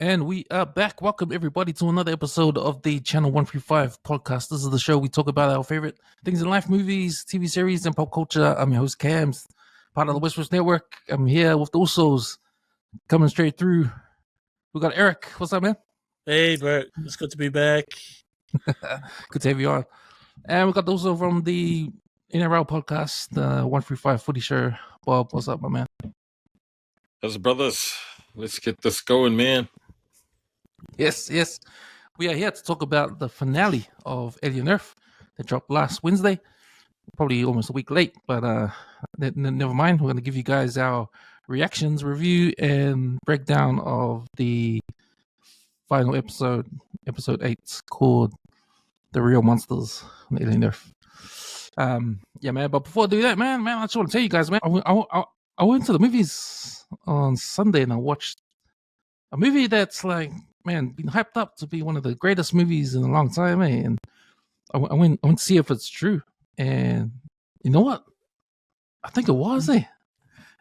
And we are back. Welcome everybody to another episode of the Channel 135 podcast. This is the show we talk about our favorite things in life, movies, TV series, and pop culture. I'm your host, Cam, part of the WesWes Network. I'm here with the Usos coming straight through. We got Eric. What's up, man? Hey, Bert. It's good to be back. Good to have you on. And we got also from the NRL podcast, the 135 Footy Show. Bob, what's up, my man? How's brothers? Let's get this going, man. Yes. We are here to talk about the finale of Alien Earth that dropped last Wednesday. Probably almost a week late, but never mind. We're going to give you guys our reactions, review, and breakdown of the final episode 8, called The Real Monsters on Alien Earth. Yeah, man. But before I do that, man, I just want to tell you guys, man, I went to the movies on Sunday and I watched a movie that's like, man, been hyped up to be one of the greatest movies in a long time, eh? And I went to see if it's true. And you know what? I think it was, eh?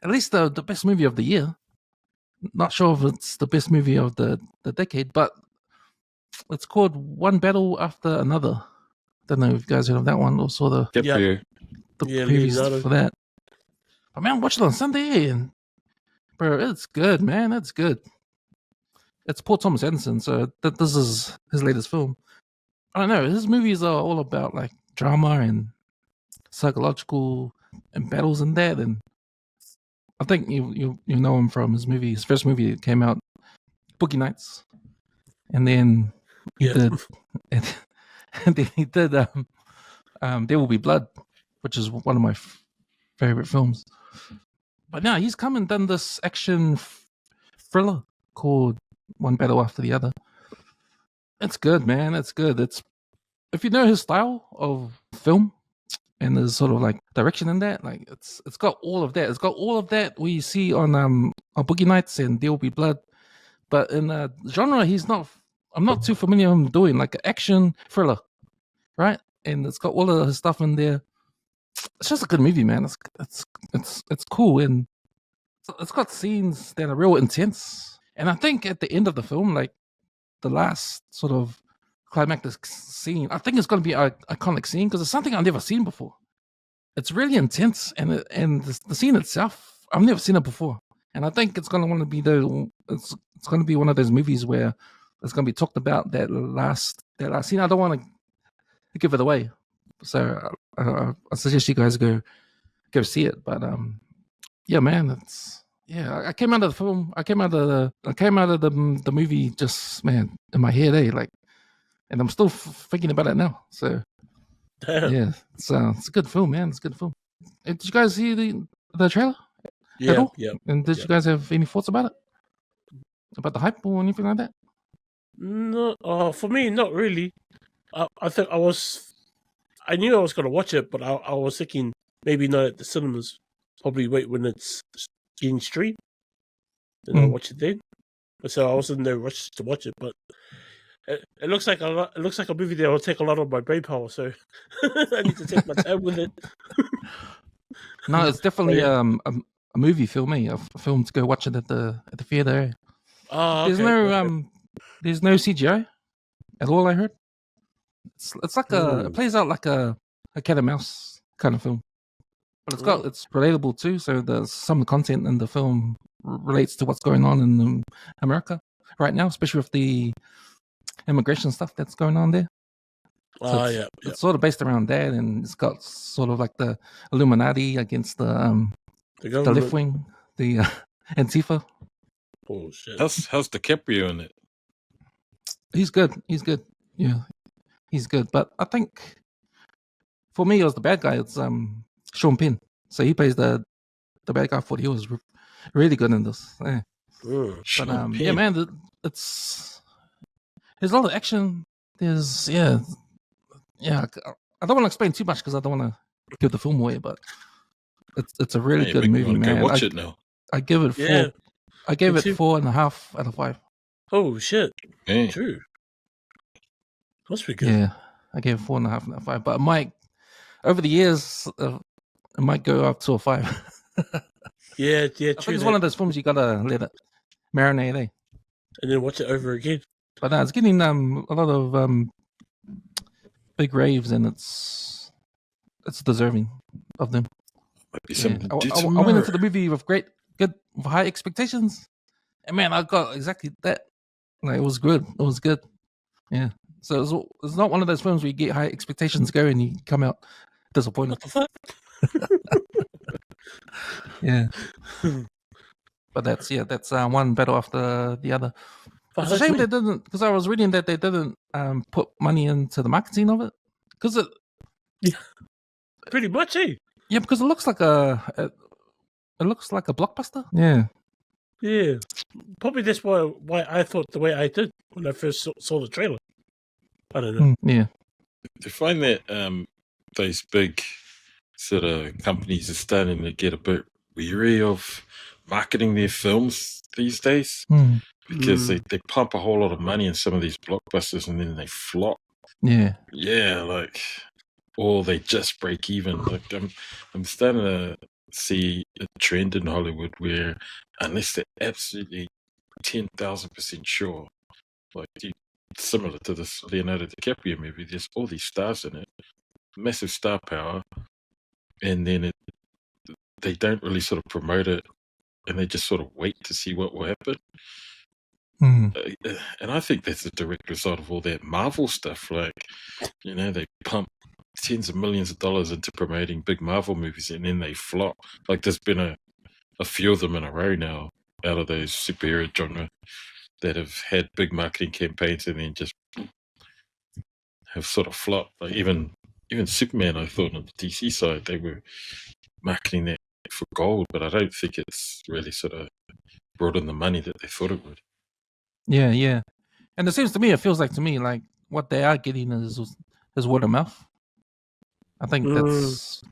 At least the best movie of the year. Not sure if it's the best movie of the decade, but it's called One Battle After Another. Don't know if you guys heard of that one or saw the previews for that. But man, I watched it on Sunday, and bro, it's good, man. It's good. It's Paul Thomas Anderson, so this is his latest film. I don't know. His movies are all about like drama and psychological and battles and that. And I think you know him from his first movie that came out, Boogie Nights, and then he did There Will Be Blood, which is one of my favorite films. But now he's come and done this action thriller called One Battle After the Other. It's good, man. It's good. If you know his style of film and his sort of like direction in that, like it's got all of that. It's got all of that we see on Boogie Nights and There Will Be Blood. But in the genre, I'm not too familiar with him doing like an action thriller, right? And it's got all of his stuff in there. It's just a good movie, man. It's cool, and it's got scenes that are real intense. And I think at the end of the film, like the last sort of climactic scene, I think it's going to be an iconic scene because it's something I've never seen before. It's really intense, and the scene itself, I've never seen it before. And I think it's going to want to be it's going to be one of those movies where it's going to be talked about that last scene. I don't want to give it away, so I suggest you guys go see it. But yeah, man, I came out of the film. I came out of the movie just, man, in my head, like, and I'm still thinking about it now. So yeah, it's a good film, man. It's a good film. Did you guys see the trailer? Yeah. And did you guys have any thoughts about it? About the hype or anything like that? No, for me, not really. I think I knew I was going to watch it, but I was thinking maybe not at the cinemas. Probably wait when it's being streamed, then I'll watch it then. So I wasn't in no rush to watch it, but it looks like it looks like a movie that will take a lot of my brain power. So I need to take my time with it. No, it's definitely a movie film, a film to go watch it at the theater. There's no CGI at all, I heard. It's like it plays out like a cat and mouse kind of film, but it's relatable too. So some of the content in the film relates to what's going on in America right now, especially with the immigration stuff that's going on there. So it's sort of based around that, and it's got sort of like the Illuminati against the left wing, the Antifa. Oh shit! How's DiCaprio in it? He's good. Yeah, he's good. But I think for me, it was the bad guy. It's Sean Penn. So he plays the bad guy. I thought he was really good in this. Yeah. But yeah, man, there's a lot of action. There's I don't want to explain too much because I don't want to give the film away. But it's a really good movie, man. Watch it now. I give it 4. I gave it 4.5 out of 5. Oh shit! Hey. True. Must be good. Yeah, I gave it 4.5 out of 5. But it might, over the years, it might go up to a 5. Yeah. I think it's one of those films you gotta let it marinate. and then watch it over again. But it's getting a lot of big raves, and it's deserving of them. Might be Yeah. something to do I tomorrow. went into the movie with with high expectations, and man, I got exactly that. Like, it was good. It was good. Yeah. So it's not one of those films where you get high expectations go and you come out disappointed. What the fuck? Yeah. But that's one battle after the other. Fuck, It's a that's shame me. they didn't, because I was reading that they didn't put money into the marketing of it, because Pretty much, eh? because it looks like it looks like a blockbuster. Yeah. Yeah. Probably that's why I thought the way I did when I first saw the trailer. I don't know. Yeah. Do you find that those big sort of companies are starting to get a bit weary of marketing their films these days? Because they pump a whole lot of money in some of these blockbusters and then they flop. Yeah. Yeah, like, or they just break even. Like, I'm starting to see a trend in Hollywood where, unless they're absolutely 10,000% sure, like similar to this Leonardo DiCaprio movie, there's all these stars in it, massive star power, and then they don't really sort of promote it, and they just sort of wait to see what will happen. And I think that's a direct result of all that Marvel stuff. Like, they pump tens of millions of dollars into promoting big Marvel movies, and then they flop. Like, there's been a few of them in a row now out of those superhero genre that have had big marketing campaigns and then just have sort of flopped. Like, even Superman, I thought on the DC side, they were marketing that for gold, but I don't think it's really sort of brought in the money that they thought it would. Yeah, yeah. And it feels like to me, like what they are getting is word of mouth. I think that's.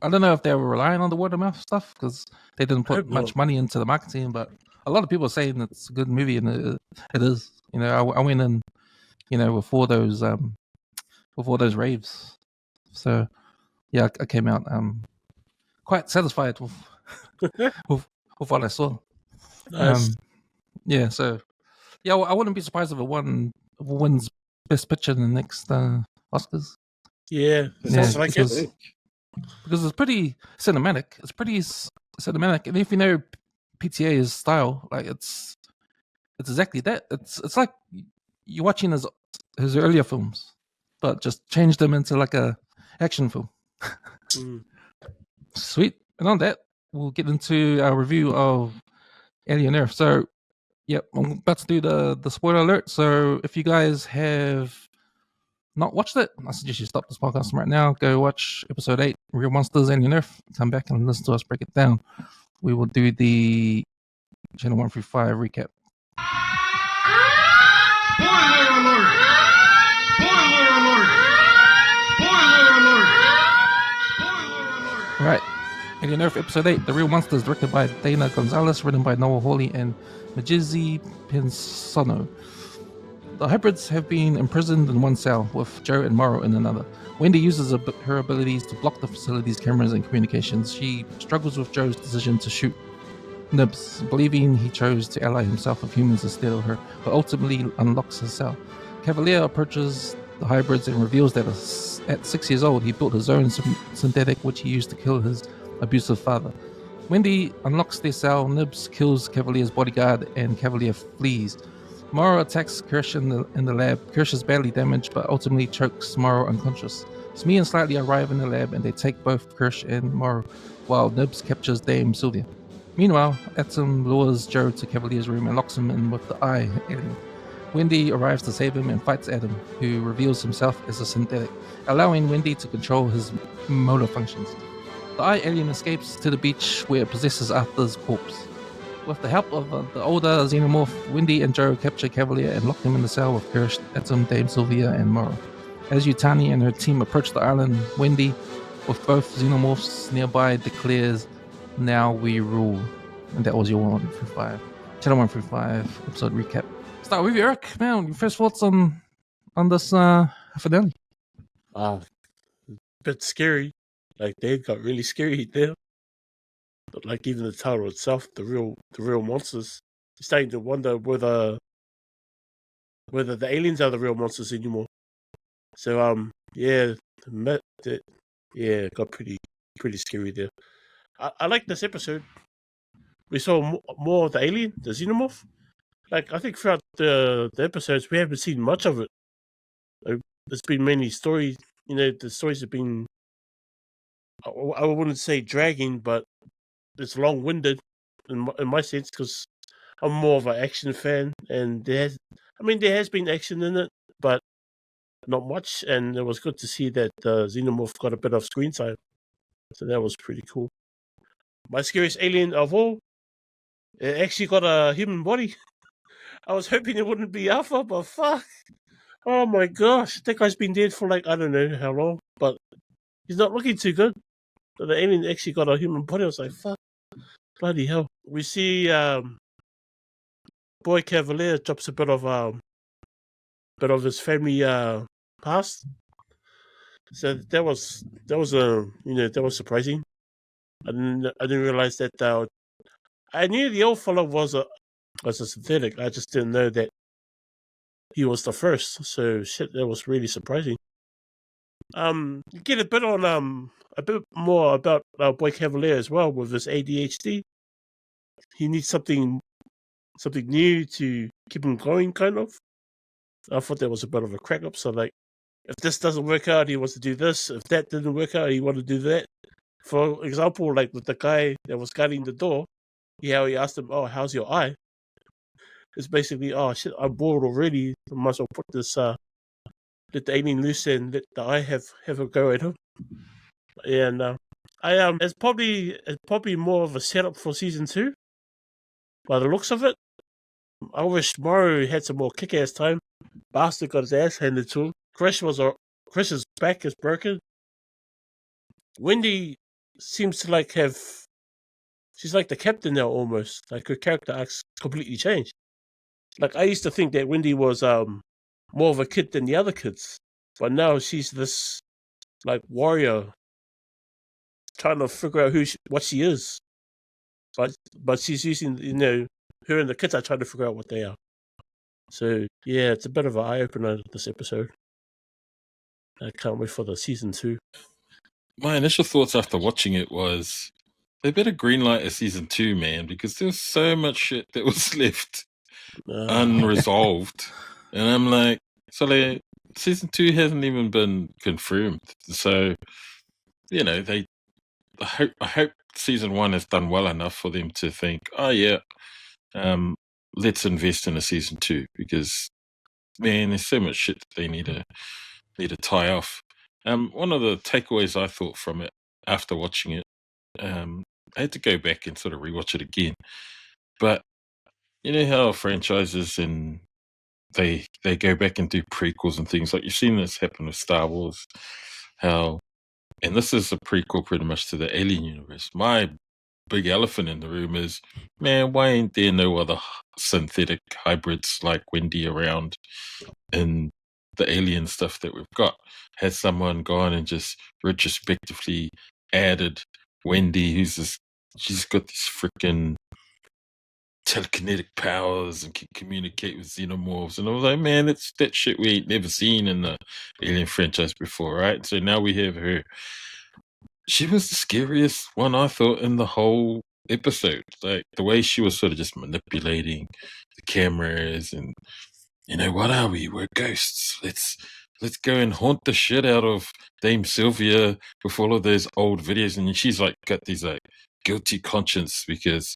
I don't know if they were relying on the word of mouth stuff because they didn't put much money into the marketing, but a lot of people are saying it's a good movie, and it is. I went in, before those raves. So yeah, I came out quite satisfied with with what I saw. Nice. Yeah, so yeah, I wouldn't be surprised if it wins Best Picture in the next Oscars. Yeah, sounds like it. Because it's pretty cinematic. It's pretty cinematic, and if you know PTA's style, like it's exactly that. It's like you're watching his earlier films, but just change them into like a action film. Sweet. And on that, we'll get into our review of Alien Earth. So, yep, I'm about to do the spoiler alert. So, if you guys have not watched it, I suggest you stop this podcast right now. Go watch episode 8, Real Monsters, Alien Earth. Come back and listen to us break it down. We will do the channel 1 through 5 recap. Spoiler alert! Spoiler alert! Spoiler alert! Spoiler alert! All right. Alien Earth Episode 8, The Real Monsters, directed by Dana Gonzalez, written by Noah Hawley and Majizi Pinsono. The hybrids have been imprisoned in one cell, with Joe and Morrow in another. Wendy uses her abilities to block the facility's cameras and communications. She struggles with Joe's decision to shoot Nibs, believing he chose to ally himself with humans instead of her, but ultimately unlocks his cell. Cavalier approaches the hybrids and reveals that at 6 years old, he built his own synthetic, which he used to kill his abusive father. Wendy unlocks their cell, Nibs kills Cavalier's bodyguard, and Cavalier flees. Morrow attacks Kirsch in the lab. Kirsch is badly damaged, but ultimately chokes Morrow unconscious. Smee and Slightly arrive in the lab, and they take both Kirsch and Morrow, while Nibs captures Dame Sylvia. Meanwhile, Atom lures Joe to Cavalier's room and locks him in with the eye alien. Wendy arrives to save him and fights Adam, who reveals himself as a synthetic, allowing Wendy to control his motor functions. The eye alien escapes to the beach where it possesses Arthur's corpse. With the help of the older xenomorph, Wendy and Joe capture Cavalier and lock him in the cell with Kirsch, Atom, Dame Sylvia, and Morrow. As Yutani and her team approach the island, Wendy, with both xenomorphs nearby, declares, "Now we rule." And that was your 1 through 5. Channel 1 through 5 episode recap. Start with you, Eric. Man, your first thoughts on this finale? Bit scary. Like, they got really scary there. But like, even the title itself, the real monsters, starting to wonder whether the aliens are the real monsters anymore. So yeah, it got pretty scary there. I like this episode. We saw more of the alien, the xenomorph. Like, I think throughout the episodes, we haven't seen much of it. There's been many stories. The stories have been, I wouldn't say dragging, but it's long-winded in my sense, because I'm more of an action fan, and there has been action in it, but not much. And it was good to see that the xenomorph got a bit of screen time, so that was pretty cool. My scariest alien of all, it actually got a human body. I was hoping it wouldn't be Alpha, but fuck. Oh my gosh, that guy's been dead for like, I don't know how long, but he's not looking too good. So the alien actually got a human body. I was like, fuck, bloody hell. We see Boy Cavalier drops a bit of his family past. So that was surprising. I didn't realize that. I knew the old fellow was a synthetic. I just didn't know that he was the first. So shit, that was really surprising. You get a bit more about Boy Cavalier as well with his ADHD. He needs something new to keep him going, kind of. I thought that was a bit of a crack up. So like, if this doesn't work out, he wants to do this. If that didn't work out, he wanted to do that. For example, like with the guy that was guarding the door, he asked him, "Oh, how's your eye?" It's basically, "Oh shit, I'm bored already. I might as well put this let the alien loose and let the eye have a go at him." And it's probably more of a setup for season 2, by the looks of it. I wish Morrow had some more kick-ass time. Bastard got his ass handed to him. Chris's back is broken. Wendy seems to she's like the captain now almost. Like, her character arc's completely changed. Like, I used to think that Wendy was more of a kid than the other kids, but now she's this like warrior trying to figure out what she is. But she's using, her and the kids are trying to figure out what they are. So yeah, it's a bit of an eye opener this episode. I can't wait for the season 2. My initial thoughts after watching it was they better greenlight a season 2, man, because there's so much shit that was left unresolved. And I'm like, season 2 hasn't even been confirmed. So, I hope season 1 has done well enough for them to think, oh yeah, let's invest in a season 2, because man, there's so much shit that they need to tie off. One of the takeaways I thought from it after watching it, I had to go back and sort of rewatch it again. But you know how franchises and they go back and do prequels and things, like you've seen this happen with Star Wars, and this is a prequel pretty much to the Alien universe. My big elephant in the room is, man, why ain't there no other synthetic hybrids like Wendy around in the alien stuff that we've got? Has someone gone and just retrospectively added Wendy, she's got these freaking telekinetic powers and can communicate with xenomorphs, and I was like, man, that's that shit we ain't never seen in the Alien franchise before, right? So now we have her. She was the scariest one, I thought, in the whole episode. Like, the way she was sort of just manipulating the cameras, and what are we? We're ghosts. Let's go and haunt the shit out of Dame Sylvia with all of those old videos. And she's like got these like guilty conscience because,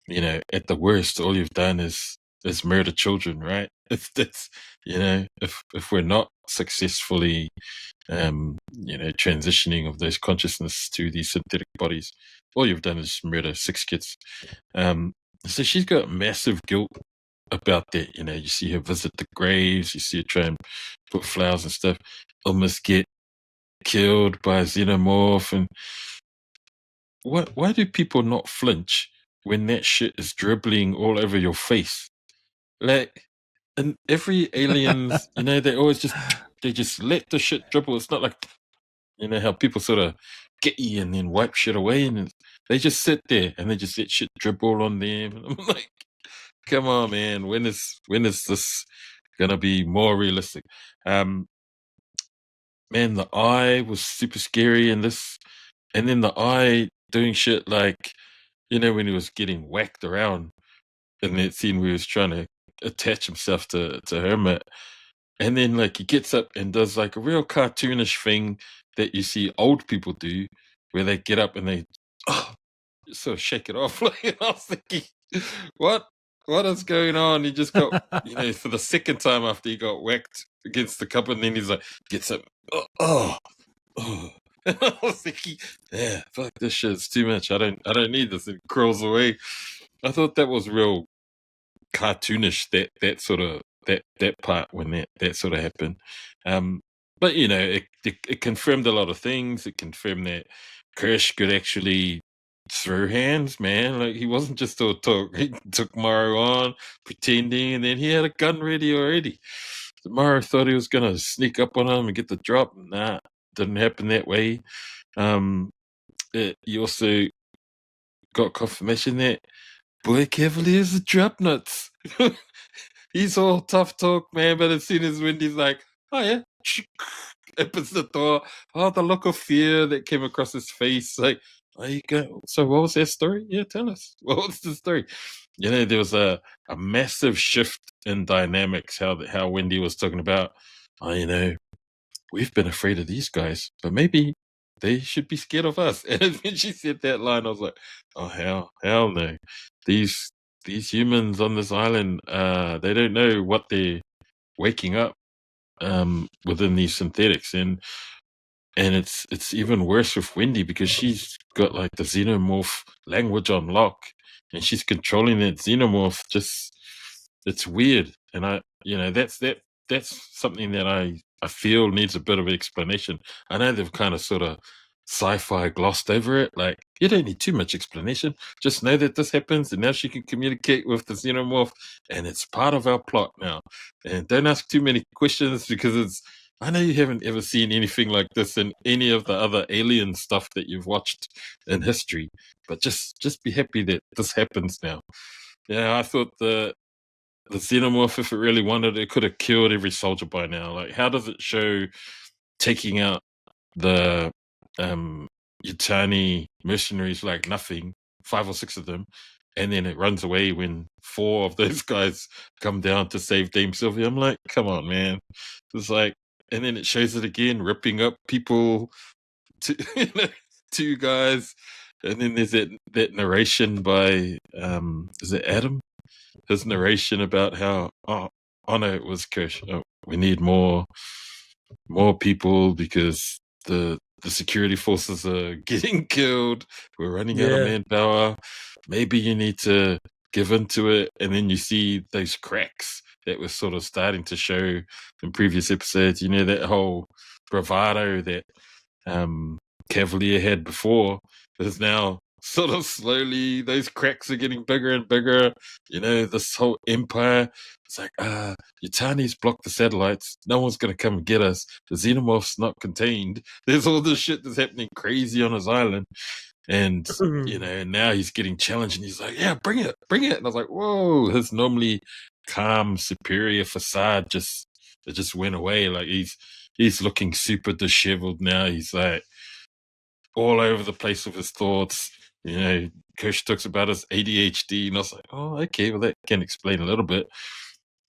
at the worst, all you've done is murder children, right? If that's, if we're not successfully, transitioning of those consciousness to these synthetic bodies, all you've done is murder 6 kids. So she's got massive guilt about that. You see her visit the graves, you see her try and put flowers and stuff, almost get killed by a xenomorph. And why do people not flinch when that shit is dribbling all over your face? Like, in every Aliens, they always just let the shit dribble. It's not like, how people sort of get you and then wipe shit away, and they just sit there and they just let shit dribble on them. And I'm like, come on, man. When is this gonna be more realistic? Man, the eye was super scary in this, and then the eye doing shit like, when he was getting whacked around in that scene where he was trying to attach himself to Hermit. And then like he gets up and does like a real cartoonish thing that you see old people do, where they get up and they sort of shake it off. Like, I was thinking, what is going on? He just got for the second time after he got whacked against the cup, and then he's like gets up. Oh. And I was thinking, yeah, fuck, this shit's too much. I don't need this. It crawls away. I thought that was real cartoonish, that sort of that part when that sort of happened. But it confirmed a lot of things. It confirmed that Kirsch could actually throw hands, man. Like, he wasn't just all talk. He took Morrow on pretending, and then he had a gun ready already. Morrow thought he was gonna sneak up on him and get the drop. Nah, didn't happen that way. You also got confirmation that Boy Cavalier's a drop nuts. He's all tough talk, man, but as soon as Wendy's like, oh yeah, opens the door, the look of fear that came across his face, like, oh, you go. So what was that story? Yeah, tell us. What was the story? There was a massive shift in dynamics, how Wendy was talking about, we've been afraid of these guys, but maybe they should be scared of us. And when she said that line, I was like, oh, hell no. These humans on this island, they don't know what they're waking up within these synthetics. And it's even worse with Wendy, because she's got like the xenomorph language on lock, and she's controlling that xenomorph. Just, it's weird. And that's something that I feel needs a bit of explanation. I know they've kind of sort of sci-fi glossed over it. Like, you don't need too much explanation. Just know that this happens, and now she can communicate with the xenomorph, and it's part of our plot now. And don't ask too many questions, because I know you haven't ever seen anything like this in any of the other alien stuff that you've watched in history. But just be happy that this happens now. Yeah, I thought the xenomorph, if it really wanted, it could have killed every soldier by now. Like, how does it show taking out the Yutani mercenaries like nothing, 5 or 6 of them, and then it runs away when 4 of those guys come down to save Dame Sylvia? I'm like, come on, man. It's like, and then it shows it again, ripping up people, 2 guys, and then there's that narration by is it Adam? His narration about how no, it was Kirsch. We need more people, because the security forces are getting killed. We're running out of manpower. Maybe you need to give into it. And then you see those cracks that were sort of starting to show in previous episodes. That whole bravado that Cavalier had before is now sort of slowly, those cracks are getting bigger and bigger. This whole empire, it's like, Yutani's blocked the satellites. No one's going to come and get us. The xenomorph's not contained. There's all this shit that's happening crazy on his island. And, now he's getting challenged, and he's like, yeah, bring it. And I was like, whoa, his normally calm, superior facade just went away. Like, he's looking super disheveled now. He's like all over the place with his thoughts. Kirsch talks about his ADHD, and I was like, oh, okay, well, that can explain a little bit.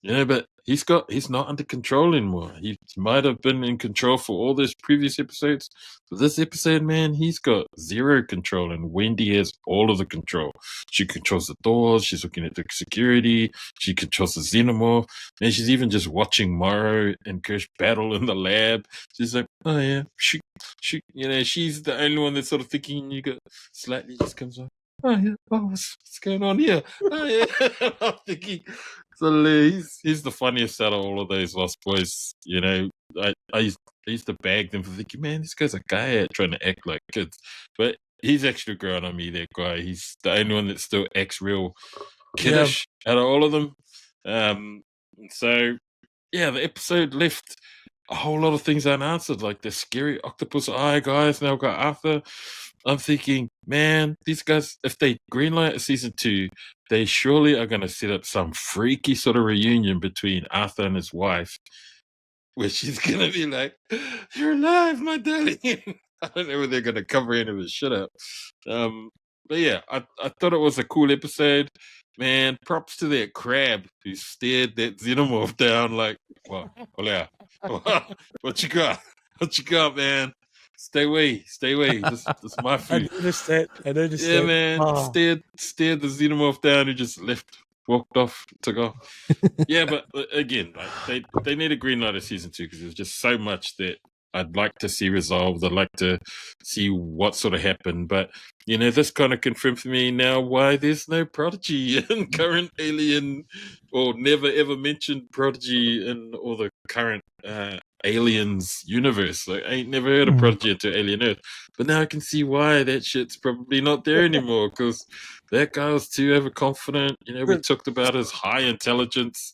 But he's not under control anymore. He might have been in control for all those previous episodes, but this episode, man, he's got 0 control, and Wendy has all of the control. She controls the doors. She's looking at the security. She controls the xenomorph, and she's even just watching Morrow and Kirsch battle in the lab. She's like, oh yeah, shoot. She's the only one that's sort of thinking. You got slightly just comes on. Oh yeah, what's going on here? Oh yeah, I'm thinking. So he's the funniest out of all of those Lost Boys. I used to bag them for thinking, man, this guy's a guy at trying to act like kids, but he's actually grown on me. That guy, he's the only one that still acts real kiddish out of all of them. So yeah, the episode left a whole lot of things unanswered, like the scary octopus eye guys now got Arthur. I'm thinking, man, these guys, if they greenlight a season 2, they surely are going to set up some freaky sort of reunion between Arthur and his wife, where she's going to be like, "You're alive, my darling." I don't know whether they're going to cover any of his shit up. But yeah, I thought it was a cool episode. Man, props to that crab who stared that xenomorph down like, "What? Hola. What you got? What you got, man? Stay away. This is my I food." noticed that. Yeah, man. Oh, Stared the xenomorph down and just left, walked off, took off. Yeah, but again, like they need a green light of season 2 because there's just so much that I'd like to see resolved. I'd like to see what sort of happened. But this kind of confirmed for me now why there's no Prodigy in current Alien, or never ever mentioned Prodigy in all the current Aliens universe. Like, I ain't never heard of Prodigy into Alien Earth, but now I can see why that shit's probably not there anymore, because that guy was too overconfident. We talked about his high intelligence,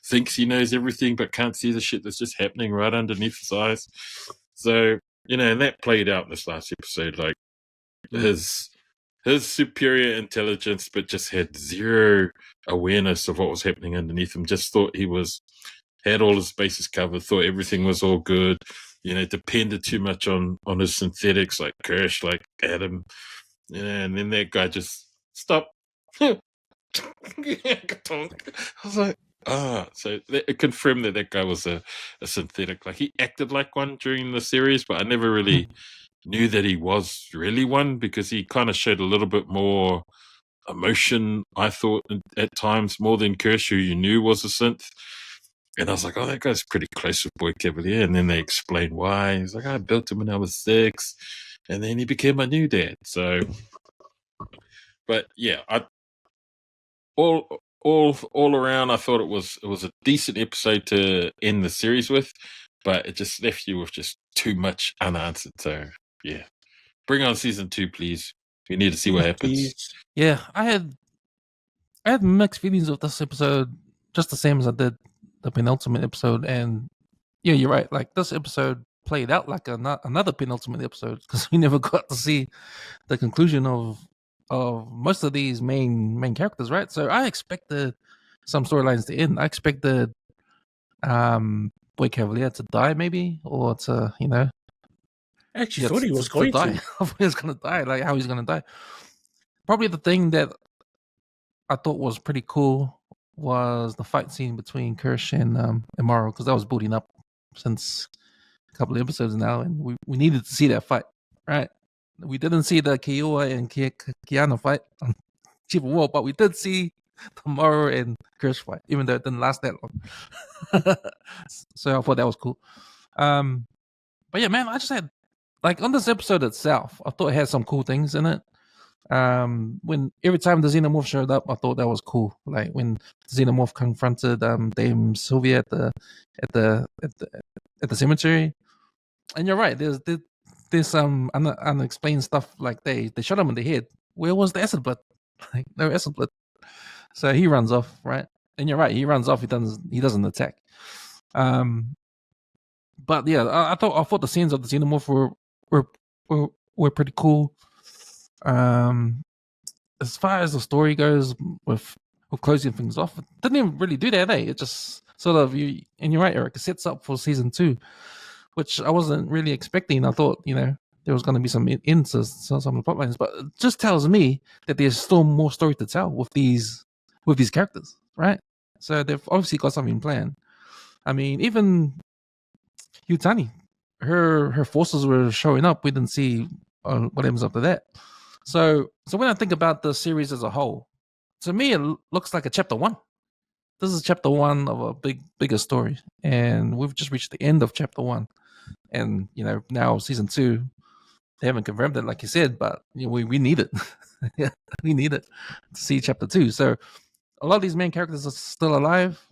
thinks he knows everything but can't see the shit that's just happening right underneath his eyes. So and that played out in this last episode, like his superior intelligence, but just had zero awareness of what was happening underneath him. Just thought he had all his bases covered, thought everything was all good, depended too much on his synthetics like Kirsch, like Adam. And then that guy just stopped. I was like, so it confirmed that guy was a synthetic. Like, he acted like one during the series, but I never really knew that he was really one, because he kind of showed a little bit more emotion, I thought, at times, more than Kirsch, who you knew was a synth. And I was like, oh, that guy's pretty close with Boy Cavalier. And then they explained why. He's like, I built him when I was 6, and then he became my new dad. So, but yeah, all around, I thought it was a decent episode to end the series with, but it just left you with just too much unanswered. So yeah, bring on season 2, please. We need to see what happens. please. Yeah, I had mixed feelings with this episode, just the same as I did the penultimate episode. And yeah, you're right. Like, this episode played out like another penultimate episode, because we never got to see the conclusion of most of these main characters, right? So I expected some storylines to end. I expected Boy Cavalier to die, maybe, or to I actually thought he was going die. to. I thought he was going to die. Like, how he's going to die. Probably the thing that I thought was pretty cool was the fight scene between Kirsch and Morrow, because that was building up since a couple of episodes now, and we needed to see that fight, right? We didn't see the Kiowa and Kiana fight on Chief of War, but we did see the Morrow and Kirsch fight, even though it didn't last that long. So I thought that was cool. But yeah, man, I just had, like, on this episode itself, I thought it had some cool things in it. When every time the xenomorph showed up, I thought that was cool. Like, when the xenomorph confronted Dame Sylvia at the cemetery. And you're right, there's some unexplained stuff. Like, they shot him in the head. Where was the acid blood? Like, no acid blood. So he runs off, right? And you're right, he runs off. He doesn't attack. But yeah, I thought the scenes of the xenomorph were pretty cool. As far as the story goes, with closing things off, it didn't even really do that, It just sort of, and you're right, Eric, it sets up for season 2, which I wasn't really expecting. I thought, there was going to be some ends to some of the plot lines, but it just tells me that there's still more story to tell with these characters, right? So they've obviously got something planned. I mean, even Yutani, her forces were showing up. We didn't see what happens after that. So when I think about the series as a whole, to me it looks like a chapter 1. This is chapter 1 of a bigger story, and we've just reached the end of chapter 1. And now season 2, they haven't confirmed it, like you said, but we need it. Yeah, we need it to see chapter 2. So a lot of these main characters are still alive.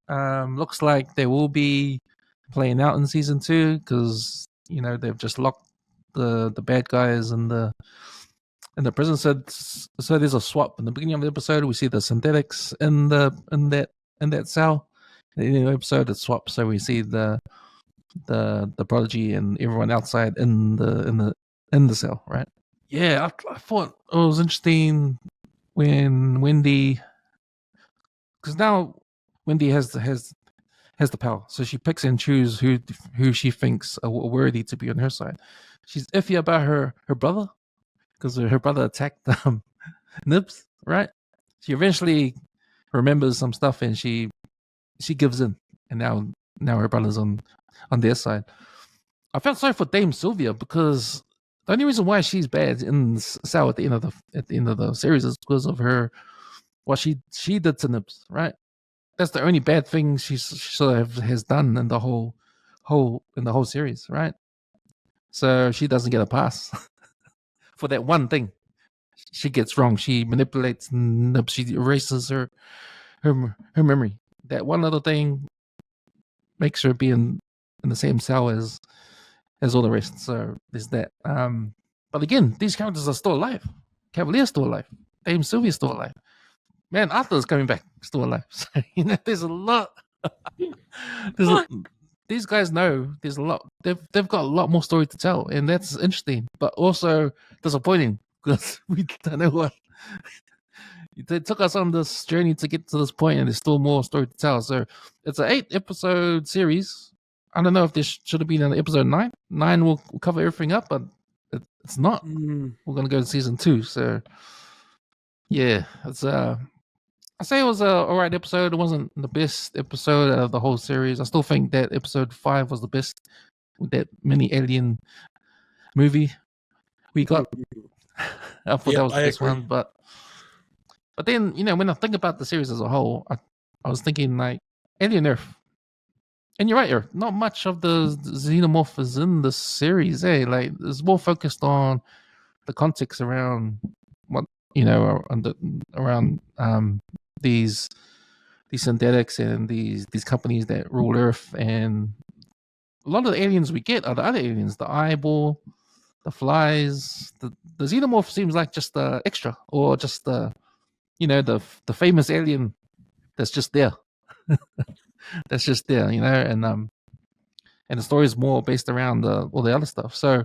Looks like they will be playing out in season 2, because they've just locked the bad guys in the prison. So there's a swap in the beginning of the episode. We see the synthetics in that cell. In the episode, it swaps, so we see the Prodigy and everyone outside in the cell, right? Yeah, I thought it was interesting when Wendy, because now Wendy has the power, so she picks and chooses who she thinks are worthy to be on her side. She's iffy about her brother because her brother attacked Nibs, right? She eventually remembers some stuff and she gives in, and now her brother's on their side. I felt sorry for Dame Sylvia because the only reason why she's bad in Sal at the end of the series is because of her what she did to Nibs, right? That's the only bad thing she sort of has done in the whole series, right? So she doesn't get a pass for that one thing she gets wrong. She manipulates Nibs. She erases her memory. That one little thing makes her be in the same cell as all the rest. So there's that. But again, these characters are still alive. Cavalier's still alive. Dame Sylvia's still alive. Man, Arthur's coming back, still alive. So, there's a lot. These guys know there's a lot. They've got a lot more story to tell, and that's interesting, but also disappointing because we don't know what. It took us on this journey to get to this point, and there's still more story to tell. So it's an 8-episode series. I don't know if this should have been in episode 9. 9 will cover everything up, but it's not. We're gonna go to season 2. So yeah, it's I say it was a alright episode. It wasn't the best episode of the whole series. I still think that episode 5 was the best with that mini alien movie we got. I thought that was the best one, but then when I think about the series as a whole, I was thinking like Alien Earth, and you're right, Earth. Not much of the xenomorph is in the series, eh? Like it's more focused on the context around what around these synthetics and these companies that rule Earth, and a lot of the aliens we get are the other aliens, the eyeball, the flies. The xenomorph seems like just the extra, or just the famous alien that's just there. That's just there, and the story is more based around all the other stuff. So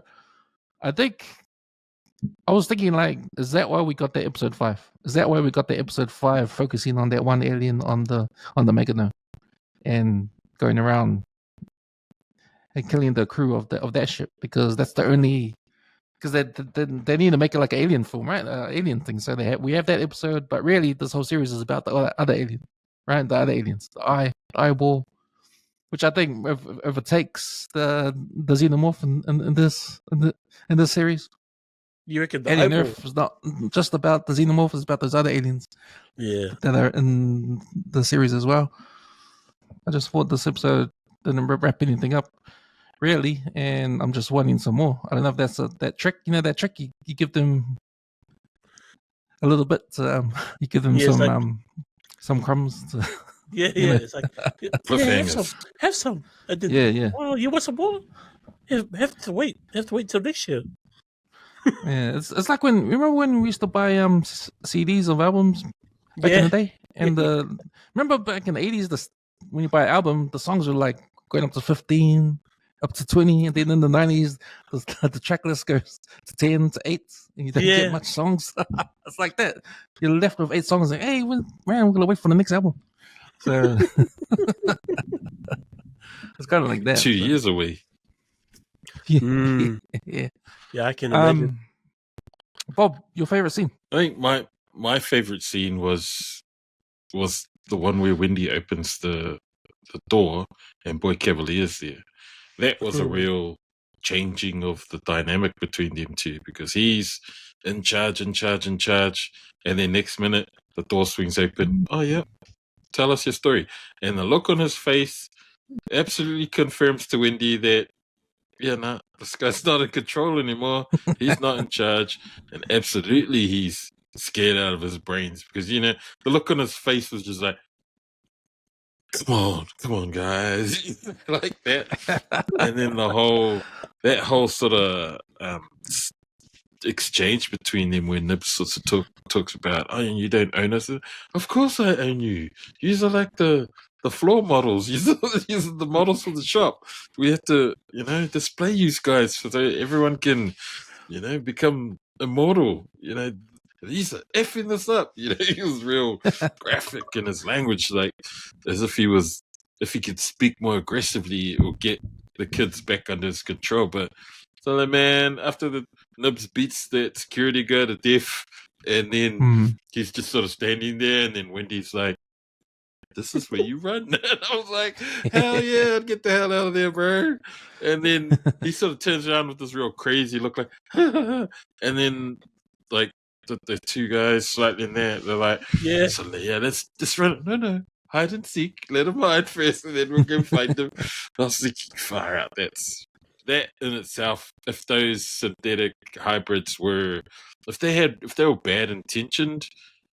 I think I was thinking, like, is that why we got that episode 5? Is that why we got the episode 5 focusing on that one alien on the Meganode and going around and killing the crew of that ship? Because that's the only, because they need to make it like an alien film, right? Alien thing. So we have that episode, but really this whole series is about the other alien, right? The other aliens, the eyeball, which I think overtakes the xenomorph in this series. You reckon the Alien eyeball? Earth is not just about the xenomorph; it's about those other aliens, that are in the series as well. I just thought this episode didn't wrap anything up, really, and I'm just wanting some more. I don't know if that's that trick. That trick you give them a little bit. You give them some crumbs. It's like have some. Yeah. Well, you want some more? Have to wait till next year. Yeah, it's like remember when we used to buy CDs of albums back in the day, and remember back in the 80s, when you buy an album, the songs were like going up to 15, up to 20, and then in the 90s, the track list goes to 10 to 8, and you don't get much songs. It's like that. You're left with 8 songs, and hey, man, we're gonna wait for the next album. So it's kind of like that. 2 years away. Yeah, I can imagine. Bob, your favorite scene? I think my favorite scene was the one where Wendy opens the door and Boy Cavalier's there. That was a real changing of the dynamic between them two, because he's in charge, and then next minute the door swings open. Oh yeah, tell us your story. And the look on his face absolutely confirms to Wendy that this guy's not in control anymore. He's not in charge, and absolutely he's scared out of his brains, because the look on his face was just like, come on guys, like that. And then that whole sort of exchange between them, where Nibs sort of talks about, oh, you don't own us. Of course I own you. You are like the floor models. You're the models from the shop. We have to, display you guys so that everyone can, become immortal. He's effing this up. You know, he was real graphic in his language, like as if he could speak more aggressively or get the kids back under his control. But so like, man, after the Nibs beats that security guard to death, and then he's just sort of standing there, and then Wendy's like, "This is where you run." And I was like, "Hell yeah, get the hell out of there, bro!" And then he sort of turns around with this real crazy look, like, and then like the two guys slightly in there, they're like, Yeah. so, yeah, let's just run. No, hide and seek. Let him hide first, and then we'll go find him. I was thinking, far out. That in itself. If those synthetic hybrids were, if they were bad intentioned,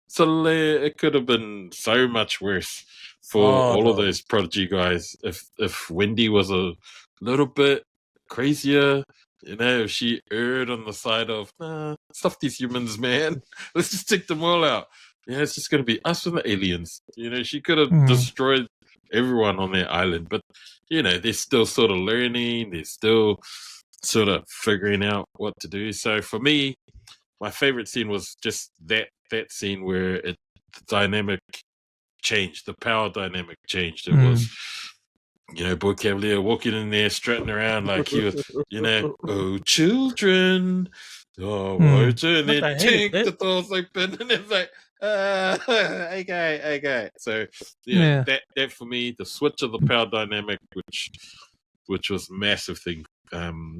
so it could have been so much worse for all of those Prodigy guys. If Wendy was a little bit crazier, you know, if she erred on the side of, nah, stuff these humans, man. Let's just take them all out. Yeah, it's just going to be us and the aliens. You know, she could have destroyed everyone on their island. But, you know, they're still sort of learning. They're still sort of figuring out what to do. So for me, my favorite scene was just that scene where the dynamic changed. The power dynamic changed. It was, you know, Boy Cavalier walking in there, strutting around like he was, you know, oh, children, oh, water, and then tink, the door's open, and it's like, okay. So, yeah, that for me, the switch of the power dynamic, which was a massive thing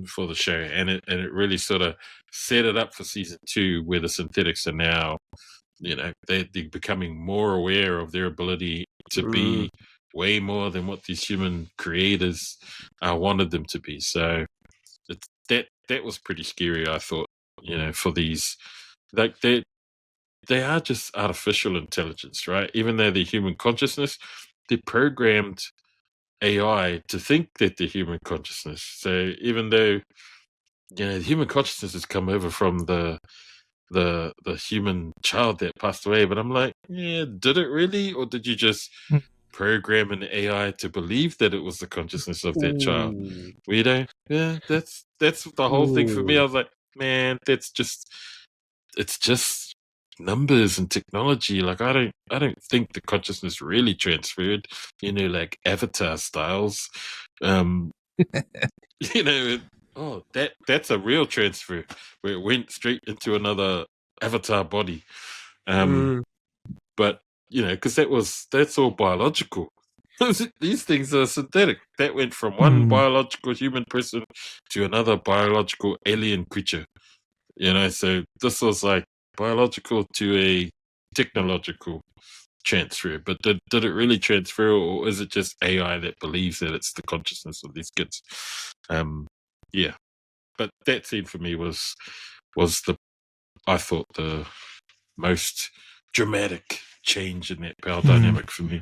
for the show, and it really sort of set it up for season 2, where the synthetics are now, you know, they're becoming more aware of their ability to be way more than what these human creators wanted them to be. So that was pretty scary, I thought, you know, for these, like they are just artificial intelligence, right? Even though they're human consciousness, they're programmed AI to think that they're human consciousness. So even though, you know, the human consciousness has come over from the human child that passed away, but I'm like, yeah, did it really, or did you just program an AI to believe that it was the consciousness of that child? Weirdo. Yeah, that's the whole thing for me. I was like, man, it's just numbers and technology. Like I don't think the consciousness really transferred, you know, like Avatar styles. You know, that's a real transfer where it went straight into another Avatar body. But you know, because that's all biological. These things are synthetic. That went from one biological human person to another biological alien creature. You know, so this was like biological to a technological transfer. But did it really transfer, or is it just AI that believes that it's the consciousness of these kids? Yeah. But that scene for me was I thought the most dramatic change in that power dynamic for me.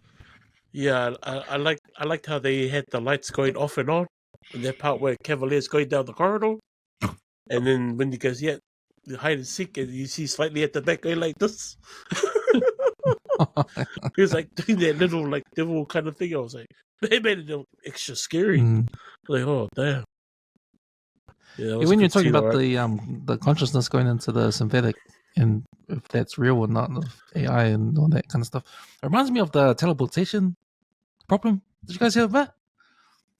Yeah, I liked how they had the lights going off and on. And that part where Cavalier's going down the corridor, and then when he goes, yeah, the hide and seek, and you see slightly at the back going like this. He was like doing that little like devil kind of thing. I was like, they made it extra scary. Like, oh damn. Yeah, when you're talking about the consciousness going into the synthetic, and if that's real or not, of AI and all that kind of stuff, it reminds me of the teleportation problem. Did you guys hear of that?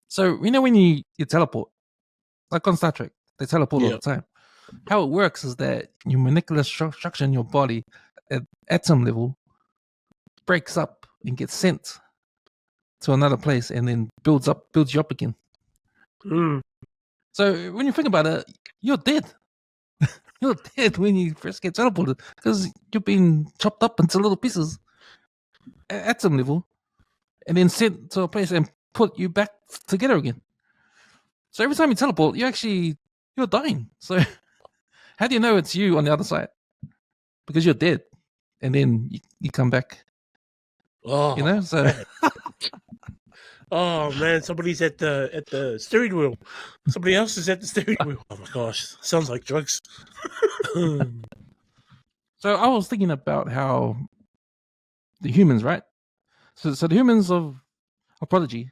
So you know when you teleport, like on Star Trek, they teleport all the time. How it works is that your molecular structure in your body at atom level breaks up and gets sent to another place, and then builds you up again. So when you think about it, you're dead. You're dead when you first get teleported because you've been chopped up into little pieces at atom level, and then sent to a place and put you back together again. So every time you teleport, you're dying. So how do you know it's you on the other side? Because you're dead, and then you come back. Oh, you know. So. Man. Oh man, somebody's at the steering wheel. Somebody else is at the steering wheel. Oh my gosh, sounds like drugs. So I was thinking about how the humans, right? So the humans of Prodigy,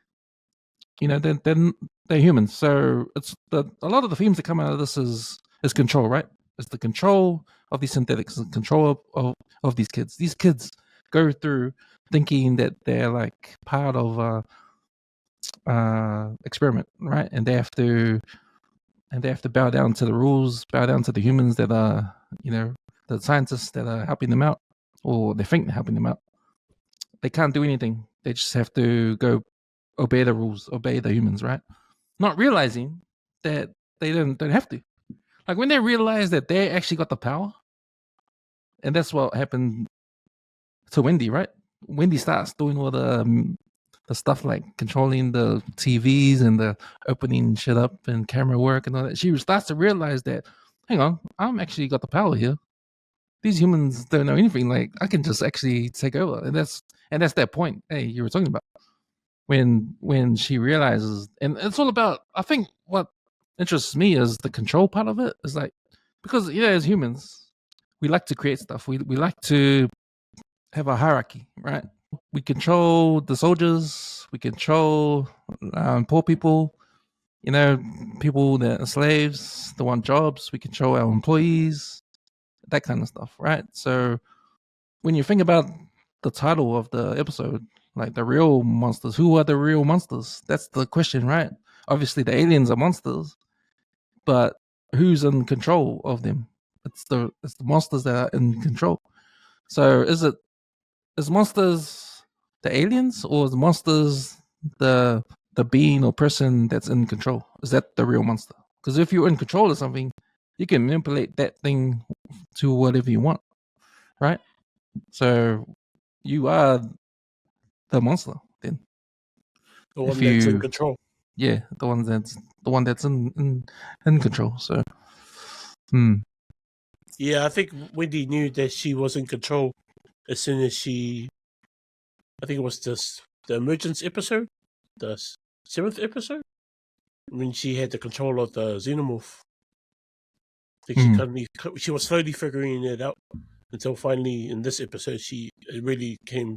you know, they're humans. So it's a lot of the themes that come out of this is control, right? It's the control of these synthetics, the control of these kids. These kids go through thinking that they're like part of experiment, right? And they have to bow down to the rules, bow down to the humans that are, the scientists that are helping them out, or they think they're helping them out. They can't do anything. They just have to go obey the rules, obey the humans, right? Not realizing that they don't have to. Like when they realize that they actually got the power, and that's what happened to Wendy, right? Wendy starts doing all the stuff like controlling the TVs and the opening shit up and camera work and all that. She starts to realize that, hang on, I'm actually got the power here. These humans don't know anything. Like I can just actually take over, and that's that point. Hey, you were talking about when she realizes, and it's all about. I think what interests me is the control part of it. Is like because as humans, we like to create stuff. We like to have a hierarchy, right? We control the soldiers. We control poor people. People that are slaves, that want jobs. We control our employees, that kind of stuff, right? So when you think about the title of the episode, like the real monsters, who are the real monsters? That's the question, right? Obviously, the aliens are monsters, but who's in control of them? It's the monsters that are in control. So is monsters the aliens, or is monsters the being or person that's in control? Is that the real monster? Because if you're in control of something, you can manipulate that thing to whatever you want, right? So you are the monster then. The one that's in control. Yeah, the one that's in control. So, yeah, I think Wendy knew that she was in control as soon as I think it was just the emergence episode, the 7th episode, when she had the control of the xenomorph. I think she was slowly figuring it out until finally in this episode it really became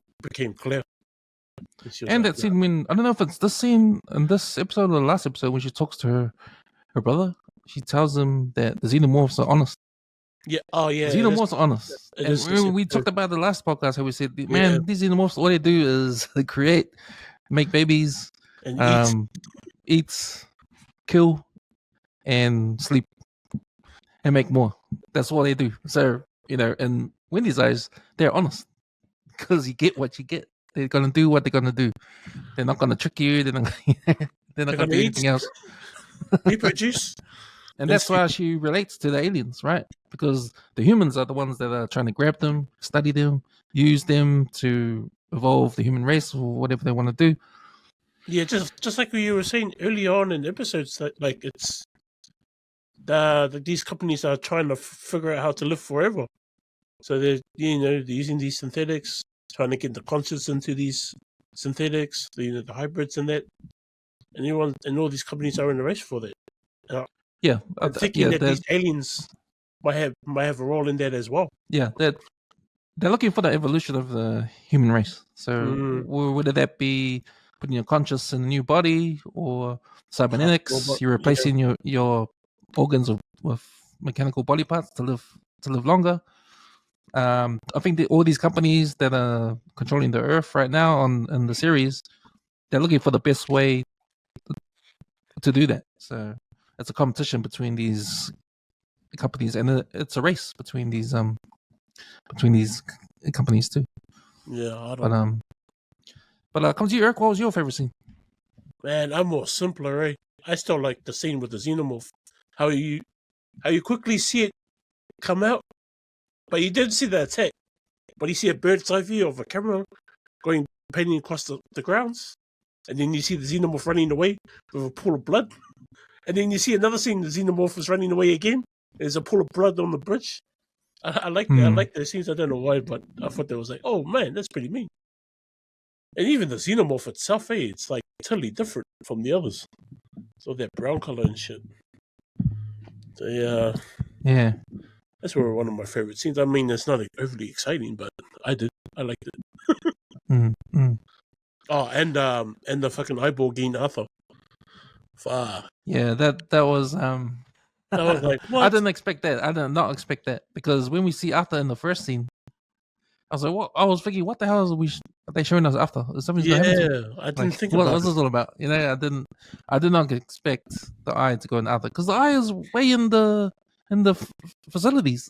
clear. And that scene when I don't know if it's this scene in this episode or the last episode when she talks to her brother, she tells him that the xenomorphs are honest. Yeah. Oh yeah. The xenomorphs are honest. And remember we talked about the last podcast how we said, man, these xenomorphs, all they do is they create, make babies, and eat, kill, and sleep, and make more. That's all they do. So in Wendy's eyes, they're honest because you get what you get. They're gonna do what they're gonna do. They're not gonna trick you. They're not gonna do anything else. Reproduce. And that's why she relates to the aliens, right? Because the humans are the ones that are trying to grab them, study them, use them to evolve the human race or whatever they want to do. Yeah, just like you were saying early on in episodes, that like it's these companies are trying to figure out how to live forever. So they're using these synthetics, trying to get the conscience into these synthetics, the hybrids and that, and all these companies are in the race for that. I'm thinking that these aliens might have a role in that as well. Yeah, they're looking for the evolution of the human race. So whether that be putting your conscious in a new body or cybernetics, you're replacing your organs with mechanical body parts to live longer. I think that all these companies that are controlling the Earth right now in the series, they're looking for the best way to do that. So it's a competition between these companies, and it's a race between these companies too. Yeah, I don't. But come to you, Eric. What was your favorite scene? Man, I'm more simpler. Eh? I still like the scene with the xenomorph. How you quickly see it come out, but you didn't see the attack. But you see a bird's eye view of a camera going painting across the grounds, and then you see the xenomorph running away with a pool of blood. And then you see another scene, the xenomorph is running away again. There's a pool of blood on the bridge. I like the scenes. I don't know why, but I thought they was like, oh man, that's pretty mean. And even the xenomorph itself, it's like totally different from the others. So that brown color and shit. So yeah, that's one of my favorite scenes. I mean, it's not overly exciting, but I liked it. Oh, and the fucking eyeball getting Arthur. Fuck. Yeah, that was I was like, I what? didn't expect that. I did not expect that because when we see Arthur in the first scene, I was like, "What?" I was thinking, "What the hell are they showing us after? Is something going to happen to him?" Yeah, I didn't Like, think what, about what's it. this all about? You know, I did not expect the eye to go in Arthur because the eye is way in the facilities.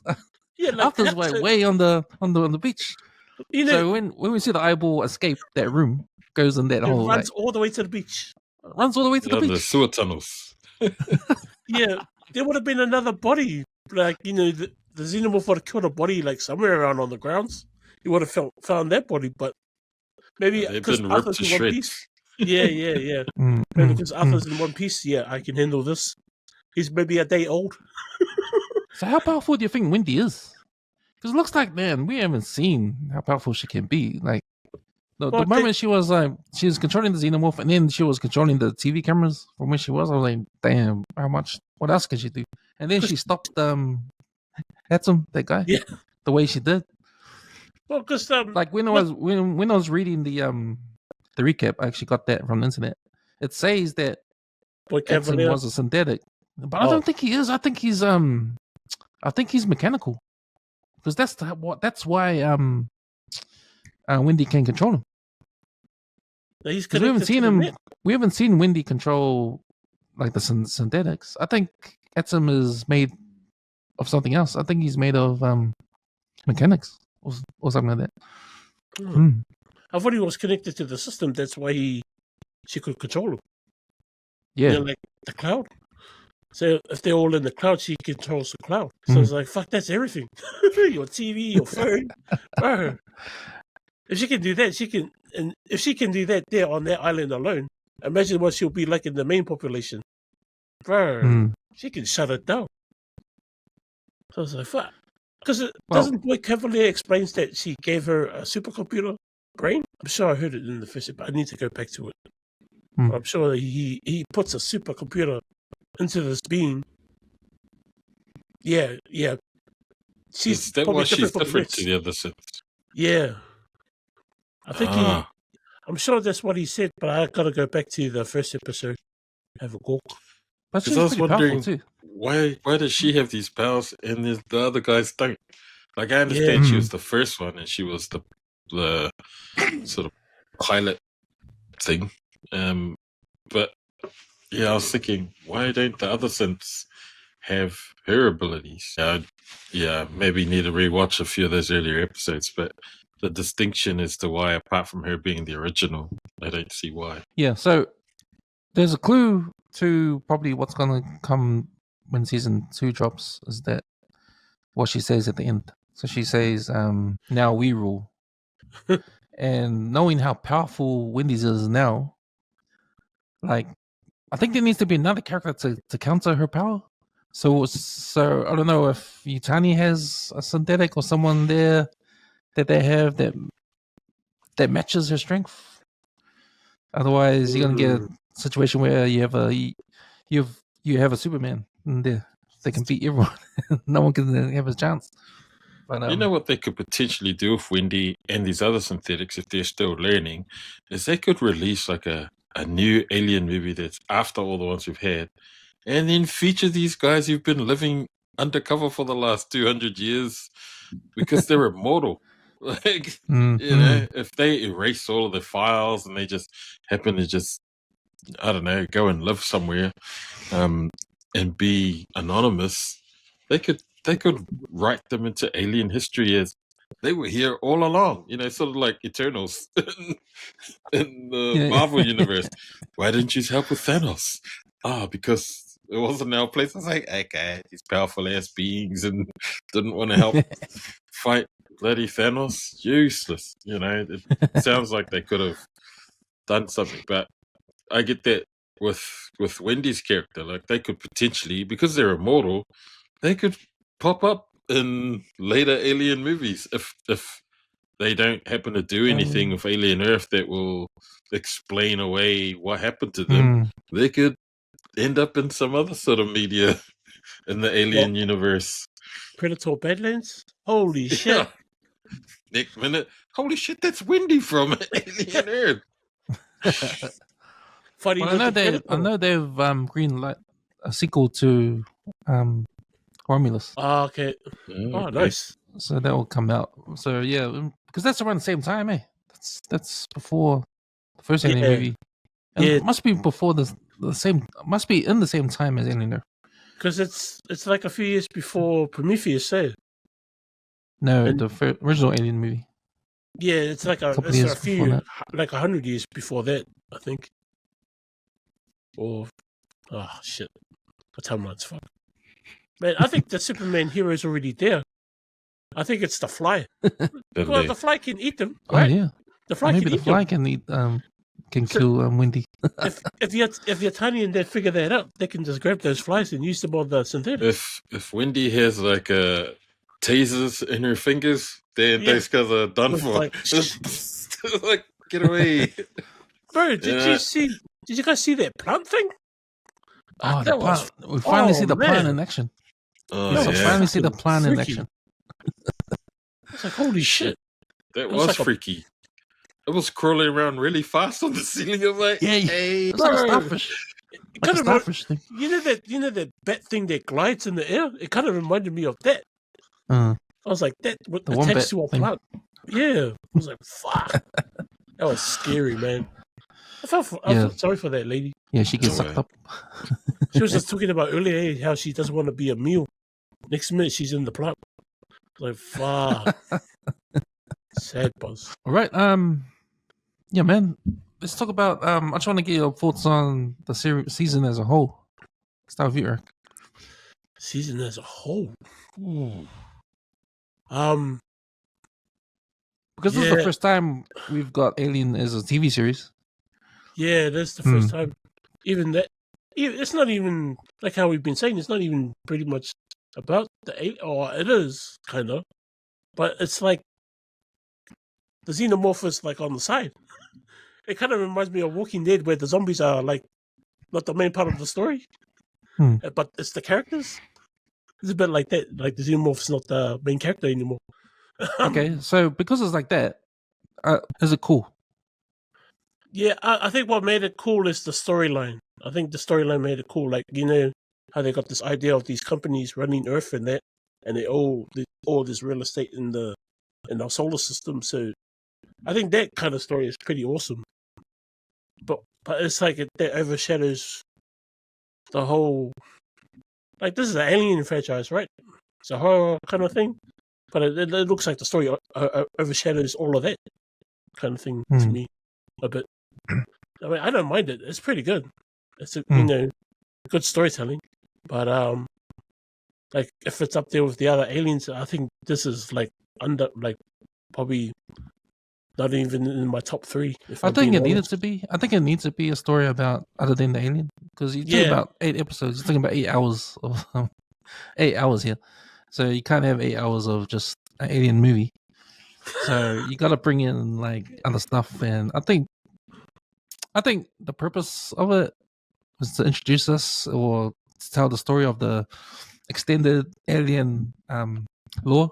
Yeah, like Arthur's way on the beach. you know, So when we see the eyeball escape that room, goes in that it hole, runs all the way to the beach. runs all the way to the On the beach. sewer tunnels. Yeah, there would have been another body, like the xenomorph would have killed a body like somewhere around on the grounds. You would have found that body, but maybe They've because been ripped Arthur's to in one shreds. piece. Yeah. Mm, Maybe mm, because mm. Arthur's in one piece. Yeah, I can handle this. He's maybe a day old. So how powerful do you think Wendy is? Because it looks like, man, we haven't seen how powerful she can be. Like the Well, moment she was controlling the xenomorph, and then she was controlling the TV cameras from where she was. I was like, damn, how much? What else can she do? And then she stopped Atom, that guy. Yeah. The way she did. Well, because Like when I was reading the recap, I actually got that from the internet. It says that Boy Atom Cavalier. was a synthetic, but I Oh. don't think he is. I think he's mechanical. Because that's why Wendy can control him. He's Because we haven't connected seen to the him. net. We haven't seen Wendy control like the synthetics. I think Atom is made of something else. I think he's made of mechanics or something like that. Hmm. I thought he was connected to the system. That's why she could control him. Yeah. Like the cloud. So if they're all in the cloud, she controls the cloud. So it's like, fuck, that's everything. Your TV, your phone. Bro. If she can do that, and if she can do that there on that island alone, imagine what she'll be like in the main population. Bro, she can shut it down. So I was like, fuck. Because doesn't Boy Cavalier explains that she gave her a supercomputer brain? I'm sure I heard it in the first, but I need to go back to it. But I'm sure that he puts a supercomputer into this being. Yeah. Is that why she's different to the other sets? Yeah. I think I'm sure that's what he said, but I gotta go back to the first episode. Have a go. But she's I was pretty powerful wondering too. why does she have these powers and the other guys don't? Like I understand she was the first one and she was the sort of pilot thing. But yeah, I was thinking, why don't the other synths have her abilities? Yeah, maybe need to rewatch a few of those earlier episodes, but the distinction as to why, apart from her being the original, I don't see why. Yeah, so there's a clue to probably what's going to come when season 2 drops is that what she says at the end. So she says, now we rule. And knowing how powerful Wendy's is now, like, I think there needs to be another character to counter her power. So I don't know if Yutani has a synthetic or someone there that they have that matches her strength. Otherwise, you're gonna get a situation where you have a Superman in there. They can beat everyone. No one can have a chance. But, you know what they could potentially do with Wendy and these other synthetics if they're still learning is they could release like a new alien movie that's after all the ones we've had, and then feature these guys who've been living undercover for the last 200 years because they're immortal. Like, you know, if they erase all of the files and they just happen to just, I don't know, go and live somewhere and be anonymous, they could write them into alien history as they were here all along, you know, sort of like Eternals in the Marvel universe. Why didn't you help with Thanos? Because it wasn't our place. I was like, okay, these powerful ass beings and didn't want to help fight bloody Thanos. Useless, you know. It sounds like they could have done something, but I get that with Wendy's character, like they could potentially, because they're immortal, they could pop up in later Alien movies if they don't happen to do anything with Alien Earth that will explain away what happened to them. They could end up in some other sort of media in the Alien universe. Predator Badlands? Holy shit. Yeah. Next minute, holy shit, that's Wendy from Alien Earth. Well, I know they've greenlit a sequel to Romulus. Ah, okay. Oh, nice. So that will come out. So yeah, because that's around the same time, eh? That's before the first Alien Yeah. movie. And Yeah. it must be before the same. Must be in the same time as Alien. Because it's like a few years before Prometheus, say. No, And- the original Alien movie. Yeah, it's like Couple it's years a before few, that. like 100 years before that, I think. Or, oh shit, the timeline's fucked. Man, I think the Superman hero is already there. I think it's the Fly. Well, the Fly can eat them, right? Oh yeah. The Fly Maybe can the eat Fly them. can eat can So- kill Wendy. If the Italian they figure that out, they can just grab those flies and use them on the synthetic. If Wendy has like tasers in her fingers, then Yeah. those guys are done With, for. like- Like, get away. Bro, did you guys see that plant thing? Oh, the that was- plant. We finally see the plant man. in action. Oh, That We was yeah. finally see the fucking plant in freaky. action. It's like, holy shit. That was was like a- freaky. It was crawling around really fast on the ceiling. I'm like, Yeah, yeah. hey. It's like a Bro. starfish. It Like a kind of starfish thing. you know that bat thing that glides in the air? It kind of reminded me of that. Uh, I was like, that The attached wombat to a thing. plant. Yeah. I was like, fuck. That was scary, man. I felt sorry for that lady. yeah, she gets No sucked way. up. She was just talking about earlier how she doesn't want to be a meal. Next minute, she's in the plant. Like, fuck. Sad buzz. All right. Yeah, man. Let's talk about. I just want to get your thoughts on the season as a whole. Start with you, Eric. Season as a whole. Ooh. Because this is the Yeah. first time we've got Alien as a TV series. Yeah, that's the first time. Even that, it's not even like how we've been saying. It's not even pretty much about or it is kind of, but it's like the xenomorph is like on the side. It kind of reminds me of Walking Dead, where the zombies are like not the main part of the story, but it's the characters. It's a bit like that. Like the xenomorph's not the main character anymore. Okay, so because it's like that, is it cool? Yeah, I think what made it cool is the storyline. I think the storyline made it cool. Like, you know, how they got this idea of these companies running Earth and that, and they all this real estate in our solar system. So I think that kind of story is pretty awesome. But it's like that overshadows the whole. Like, this is an Alien franchise, right? It's a horror kind of thing. But it looks like the story overshadows all of that kind of thing to me a bit. I mean, I don't mind it. It's pretty good. It's you know, good storytelling. But like if it's up there with the other Aliens, I think this is like probably not even in my top 3. I think it needed to be. I think it needs to be a story about other than the Alien, because you're talking about 8 episodes. You're talking about 8 hours of 8 hours here. So you can't have 8 hours of just an Alien movie. So you got to bring in like other stuff, and I think the purpose of it was to introduce us or to tell the story of the extended Alien lore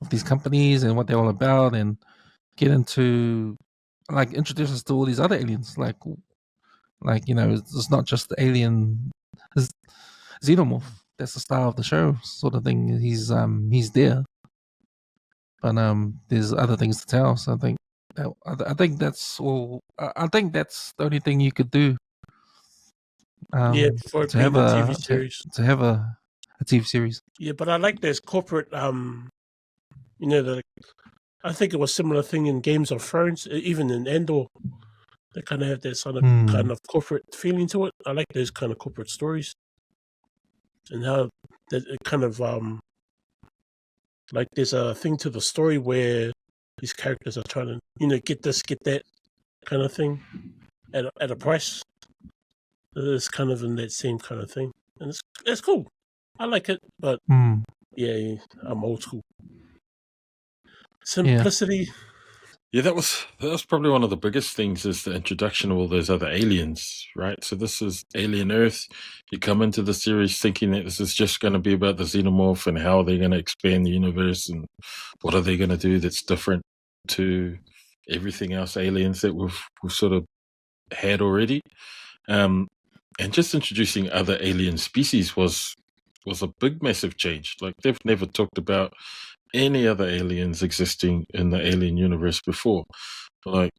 of these companies and what they're all about, and get into like introduce us to all these other aliens, like you know, it's not just the alien xenomorph. That's the star of the show, sort of thing. He's there, but there's other things to tell. So I think that's all. I think that's the only thing you could do. for to have a TV series. to have a TV series. Yeah, but I like this corporate. You know, I think it was similar thing in Games of Thrones, even in Endor. They kind of have that kind of corporate feeling to it. I like those kind of corporate stories, and how that it kind of like there's a thing to the story where these characters are trying to, you know, get this, get that kind of thing at a price. It's kind of in that same kind of thing, and it's cool. I like it, but yeah, I'm old school. Simplicity. Yeah, that was probably one of the biggest things, is the introduction of all those other aliens, right? So this is Alien Earth. You come into the series thinking that this is just going to be about the xenomorph and how they're going to expand the universe and what are they going to do that's different to everything else aliens that we've sort of had already. And just introducing other alien species was was a big, massive change. Like they've never talked about any other aliens existing in the alien universe before. Like,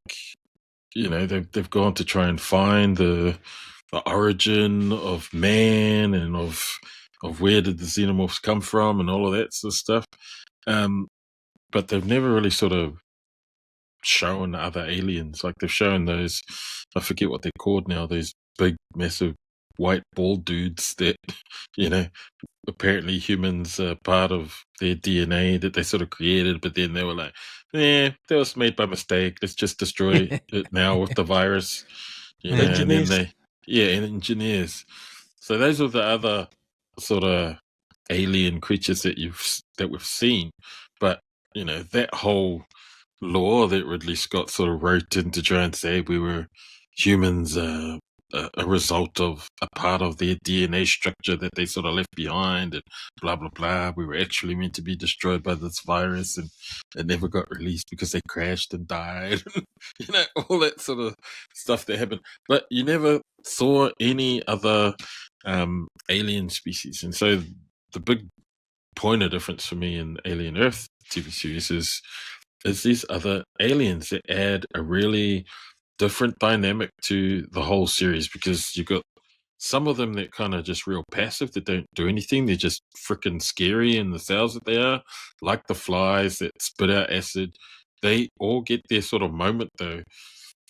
they've gone to try and find the origin of man and of where did the xenomorphs come from and all of that sort of stuff. But they've never really sort of shown other aliens. Like they've shown those, I forget what they're called now, those big, massive white bald dudes that, apparently humans are part of their DNA that they sort of created, but then they were like, that was made by mistake. Let's just destroy it now with the virus. And then Engineers. engineers. So those are the other sort of alien creatures that we've seen. But, that whole lore that Ridley Scott sort of wrote in to try and say we were humans, a result of a part of their DNA structure that they sort of left behind, and blah blah blah. We were actually meant to be destroyed by this virus, and it never got released because they crashed and died. All that sort of stuff that happened. But you never saw any other alien species, and so the big point of difference for me in Alien Earth TV series is these other aliens that add a really different dynamic to the whole series, because you got some of them that kind of just real passive, that don't do anything. They're just freaking scary in the cells that they are, like the flies that spit out acid. They all get their sort of moment though.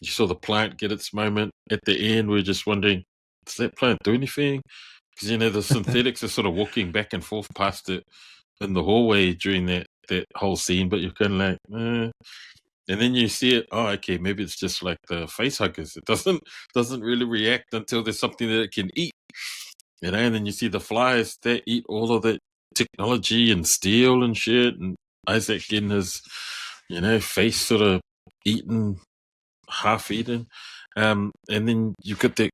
You saw the plant get its moment at the end. We're just wondering, does that plant do anything? Because the synthetics are sort of walking back and forth past it in the hallway during that whole scene, but you're kind of like, and then you see it. Oh, okay, maybe it's just like the face huggers. It doesn't really react until there's something that it can eat, and then you see the flies that eat all of that technology and steel and shit, and Isaac getting his, face sort of eaten, half eaten, and then you've got those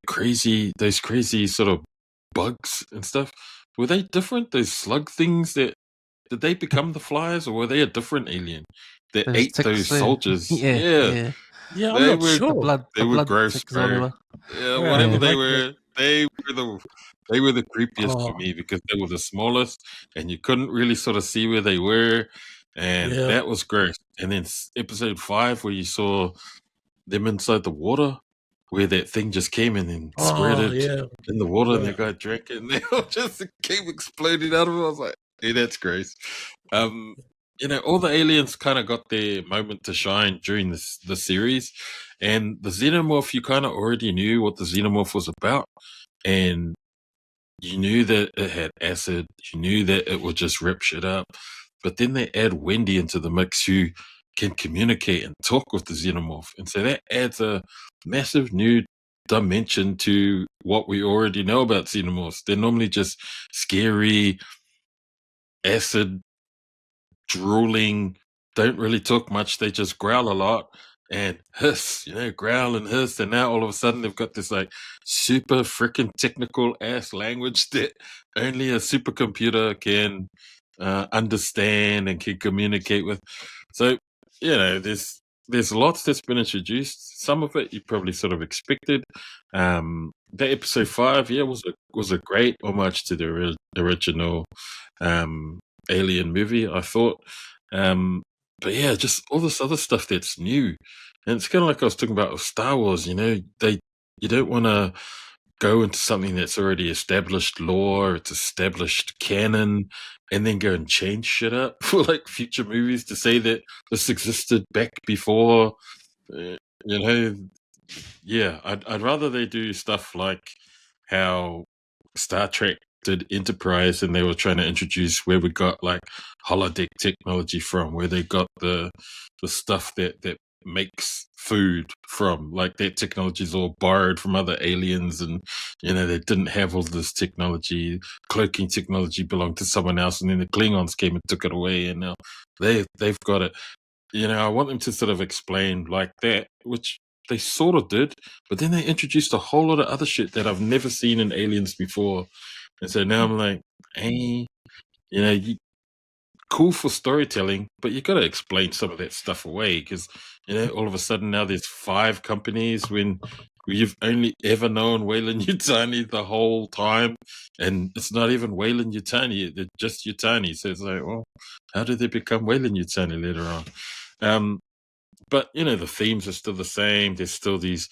crazy sort of bugs and stuff. Were they different? Those slug things did they become the flies, or were they a different alien that Those ate ticks, those soldiers? yeah. Yeah, I'm They not were- The sure. blood, They the were blood gross, ticks or bro. whatever. Yeah, Yeah, whatever I they like were, they were the creepiest Oh. for me, because they were the smallest, and you couldn't really sort of see where they were, and Yeah. that was gross. And then episode 5, where you saw them inside the water, where that thing just came in and squirted Yeah. in the water, and Yeah. the guy drank it, and they all just came exploding out of it. I was like, hey, that's gross. All the aliens kind of got their moment to shine during the series, and the xenomorph, you kind of already knew what the xenomorph was about, and you knew that it had acid, you knew that it would just rip shit up, but then they add Wendy into the mix, who can communicate and talk with the xenomorph, and so that adds a massive new dimension to what we already know about xenomorphs. They're normally just scary, acid drooling, don't really talk much. They just growl a lot and hiss, growl and hiss. And now all of a sudden they've got this like super freaking technical ass language that only a supercomputer can understand and can communicate with. So, there's lots that's been introduced. Some of it you probably sort of expected. The episode 5, was a great homage to the original Alien movie, I thought. But yeah, just all this other stuff that's new. And it's kind of like I was talking about with Star Wars, you don't want to go into something that's already established lore, it's established canon, and then go and change shit up for like future movies to say that this existed back before. Yeah, I'd rather they do stuff like how Star Trek did Enterprise, and they were trying to introduce where we got like holodeck technology from, where they got the stuff that makes food from, like that technology is all borrowed from other aliens, and they didn't have all this technology. Cloaking technology belonged to someone else, and then the Klingons came and took it away, and now they've got it. I want them to sort of explain like that, which they sort of did, but then they introduced a whole lot of other shit that I've never seen in Aliens before. And so now I'm like, hey, cool for storytelling, but you got to explain some of that stuff away, because, all of a sudden now there's 5 companies when We've only ever known Weyland Yutani the whole time, and it's not even Weyland Yutani; they're just Yutani. So it's like, well, how did they become Weyland Yutani later on? But the themes are still the same. There's still these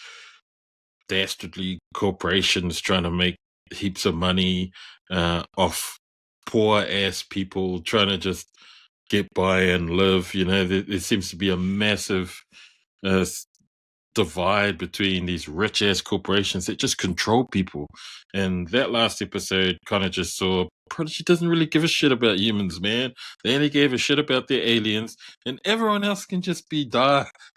dastardly corporations trying to make heaps of money off poor ass people trying to just get by and live. There seems to be a massive divide between these rich ass corporations that just control people. And that last episode kind of just saw Prodigy doesn't really give a shit about humans, man. They only gave a shit about their aliens, and everyone else can just be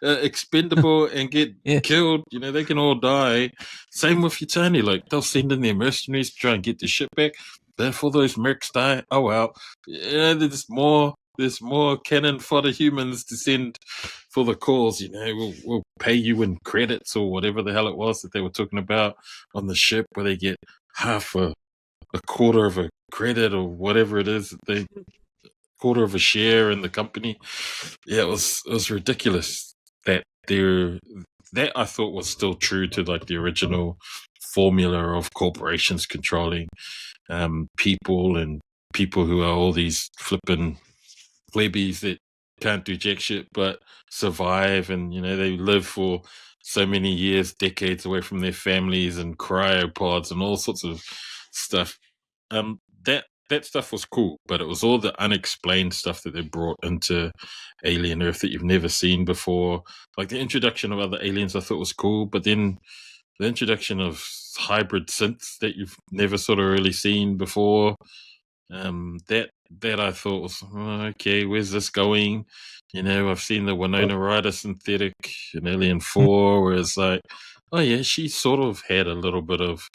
expendable and get killed. They can all die. Same with Yutani. Like, they'll send in their mercenaries to try and get their shit back. But if all those mercs die, oh well. There's more cannon fodder humans to send for the cause. We'll pay you in credits or whatever the hell it was that they were talking about on the ship, where they get half a quarter of a credit or whatever it is, quarter of a share in the company. Yeah, it was ridiculous that that I thought was still true to like the original formula of corporations controlling people, and people who are all these flippin' plebeies that can't do jack shit but survive, and they live for so many years, decades away from their families, and cryopods and all sorts of stuff. That stuff was cool, but it was all the unexplained stuff that they brought into Alien Earth that you've never seen before. Like the introduction of other aliens I thought was cool, but then the introduction of hybrid synths that you've never sort of really seen before, that I thought was, okay, where's this going? I've seen the Winona Ryder synthetic in Alien 4, where it's like, oh yeah, she sort of had a little bit of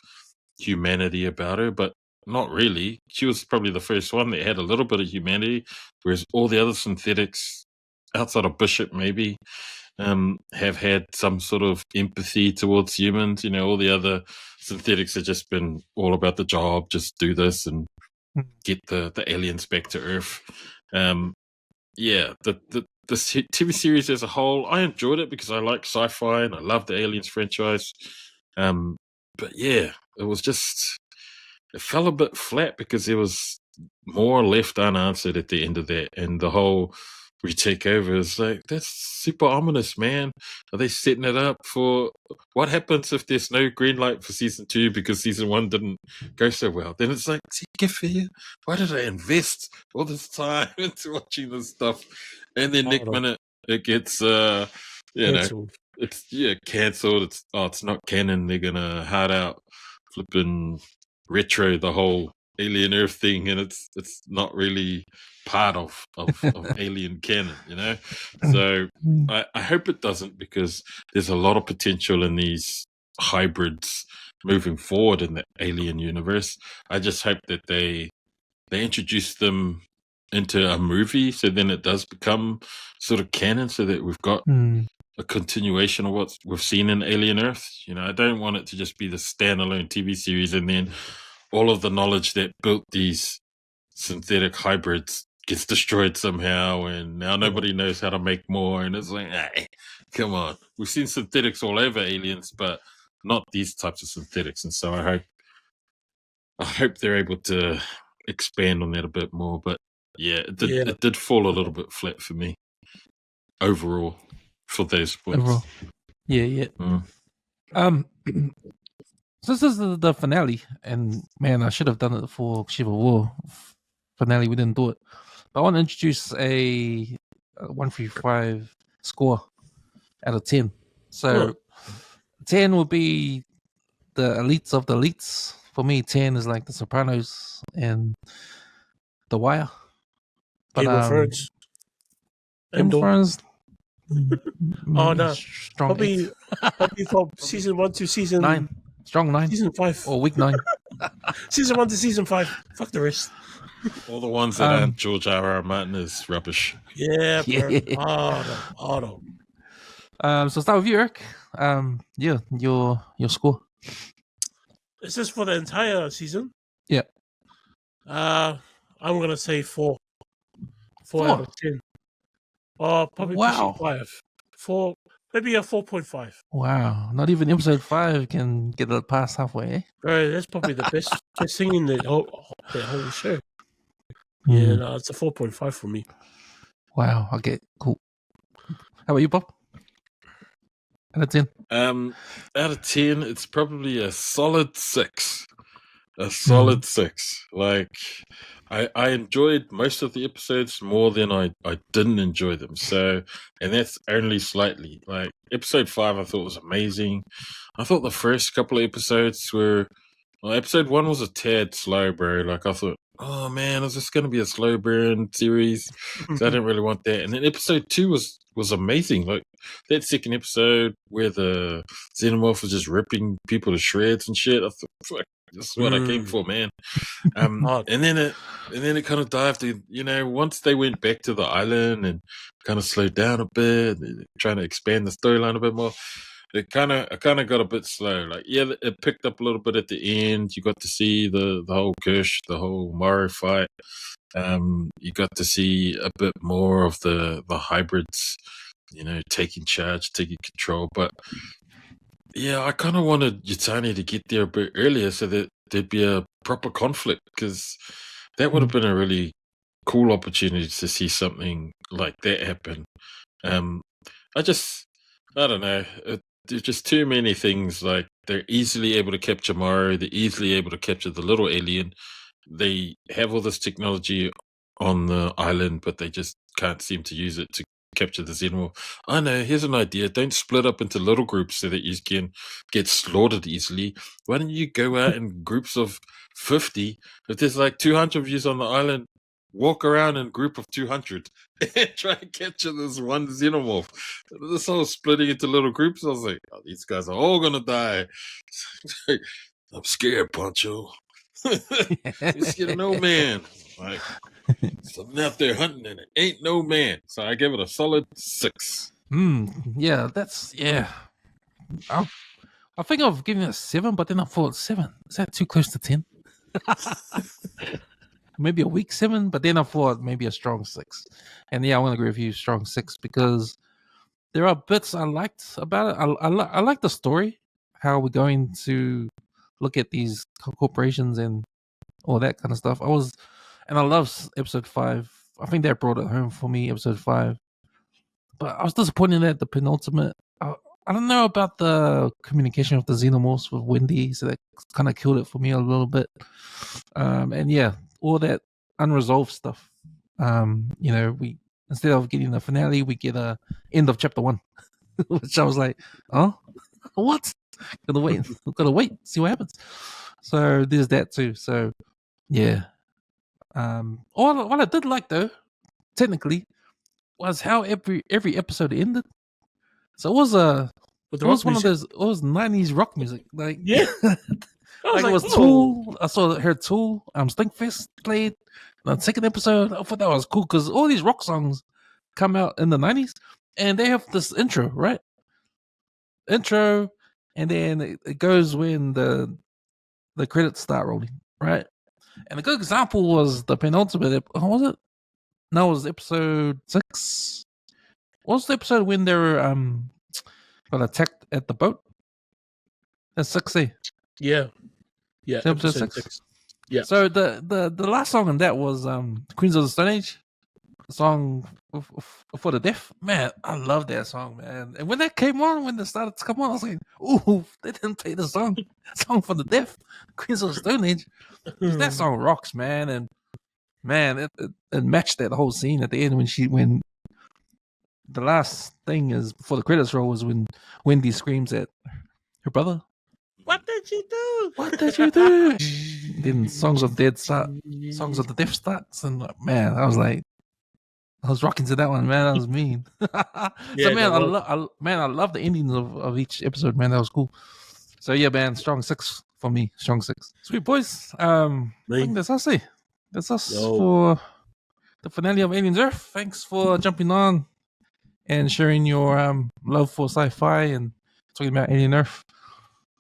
humanity about her, but not really. She was probably the first one that had a little bit of humanity, whereas all the other synthetics, outside of Bishop maybe, have had some sort of empathy towards humans. All the other synthetics have just been all about the job, just do this and get the aliens back to Earth. Yeah, the TV series as a whole, I enjoyed it because I like sci-fi and I love the Aliens franchise. But yeah, it fell a bit flat because there was more left unanswered at the end of that, and the whole retake over is like, that's super ominous, man. Are they setting it up for what happens if there's no green light for season 2 because season 1 didn't go so well? Then it's like, why did I invest all this time into watching this stuff? And then next minute it gets Cancelled. it's cancelled. It's not canon. They're gonna hard out flipping retro the whole Alien Earth thing, and it's not really part of Alien canon, So I hope it doesn't, because there's a lot of potential in these hybrids moving forward in the Alien universe. I just hope that they introduce them into a movie, so then it does become sort of canon, so that we've got a continuation of what we've seen in Alien Earth. I don't want it to just be the standalone TV series and then all of the knowledge that built these synthetic hybrids gets destroyed somehow, and now nobody knows how to make more. And it's like, hey, come on. We've seen synthetics all over Aliens, but not these types of synthetics. And so I hope they're able to expand on that a bit more. But yeah, it did fall a little bit flat for me overall for those points. Overall. Yeah. So this is the finale, and man, I should have done it for Civil War finale. We didn't do it. But I want to introduce a 135 score out of 10. So 10 will be the elites of the elites. For me, 10 is like The Sopranos and The Wire. But, Game of Thrones. Game of Thrones. Oh no, Strong probably from season 1 to season 9. Strong 9. Season 5 or week 9. Season 1 to season 5. Fuck the rest. All the ones that aren't George R.R. Martin is rubbish. Yeah, bro. Auto. So start with you, Eric. Your score. Is this for the entire season? Yeah. I'm gonna say 4. 4 out of 10. Or probably pushing 5. 4 Maybe a 4.5. Wow, not even episode 5 can get it past halfway. Eh? Bro, that's probably the best thing in the whole show. Hmm. Yeah, no, it's a 4.5 for me. Wow. Okay. Cool. How about you, Bob? Out of 10. Out of 10, it's probably a solid 6. A solid 6. Like, I enjoyed most of the episodes more than I didn't enjoy them. So, and that's only slightly. Like, episode 5 I thought was amazing. I thought the first couple of episodes were... Well, episode 1 was a tad slow, bro. Like, I thought, oh man, is this going to be a slow burn series? So I didn't really want that. And then episode 2 was amazing. Like, that second episode where the xenomorph was just ripping people to shreds and shit. I thought, fuck, this is what I came for, man. And then it kind of dived in, once they went back to the island and kind of slowed down a bit, trying to expand the storyline a bit more. It kind of got a bit slow. Like, yeah, it picked up a little bit at the end. You got to see the whole Kirsch, the whole Mario fight. You got to see a bit more of the hybrids, taking charge, taking control. But yeah, I kind of wanted Yutani to get there a bit earlier so that there'd be a proper conflict, because that would have been a really cool opportunity to see something like that happen. I don't know. There's just too many things. Like, they're easily able to capture Mario. They're easily able to capture the little alien. They have all this technology on the island, but they just can't seem to use it to capture the xenomorph. I know, here's an idea. Don't split up into little groups so that you can get slaughtered easily. Why don't you go out in groups of 50? If there's like 200 of you on the island, walk around in a group of 200 and try and capture this one xenomorph. This whole splitting into little groups, I was like, oh, these guys are all gonna die. I'm scared, Poncho. You're scared of no man. Like, something out there hunting and it ain't no man. So I give it a solid 6. Yeah, I think I've given it a 7, but then I thought 7. Is that too close to 10? Maybe a weak 7, but then I thought maybe a strong 6. And yeah, I want to agree with you, strong 6, because there are bits I liked about it. I like the story, how we're going to look at these corporations and all that kind of stuff. I love episode 5. I think that brought it home for me, episode 5. But I was disappointed at the penultimate. I don't know about the communication of the xenomorphs with Wendy, so that kind of killed it for me a little bit. And yeah, all that unresolved stuff. We, instead of getting the finale, we get a end of chapter 1, which I was like, oh, what? Gotta wait, see what happens. So there's that too. So yeah. What I did like, though, technically, was how every episode ended. So it was one of those 90s rock music. Like, yeah. Like, it was Tool. I heard Tool. Stinkfist played. The second episode, I thought that was cool because all these rock songs come out in the 90s, and they have this intro, right? And then it goes when the credits start rolling, right? And a good example was the penultimate. Was it? No, it was episode 6. What was the episode when they were got attacked at the boat? That's 6A. Yeah. Episode 6. Yeah. So the last song on that was Queens of the Stone Age, the song for the Deaf. Man, I love that song, man. And when that came on, when it started to come on, I was like, ooh, they didn't play the song for the Deaf, Queens of the Stone Age. That song rocks, man. And man, it matched that whole scene at the end when the last thing is before the credits roll was when Wendy screams at her brother. What did you do? What did you do? Then Songs of the Deaf starts, and man, I was rocking to that one, man. That was mean. So man, I love the endings of each episode, man. That was cool. So yeah, man, strong 6 for me. Strong 6. Sweet boys. I think that's us. That's us for the finale of Aliens Earth. Thanks for jumping on and sharing your love for sci-fi and talking about Alien Earth.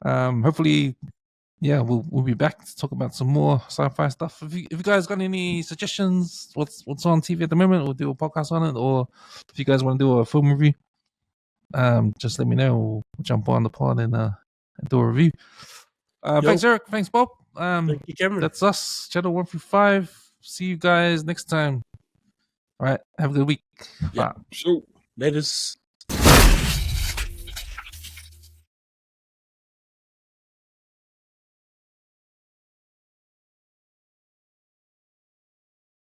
Hopefully, yeah, we'll be back to talk about some more sci-fi stuff. If you guys got any suggestions, what's on TV at the moment, we'll do a podcast on it. Or if you guys want to do a film review, just let me know. We'll jump on the pod and do a review. Yo. Thanks, Eric. Thanks, Bob. Thank you, Cameron. That's us, Channel 1 through 5. See you guys next time. All right. Have a good week. Yeah. Bye. So. Latest.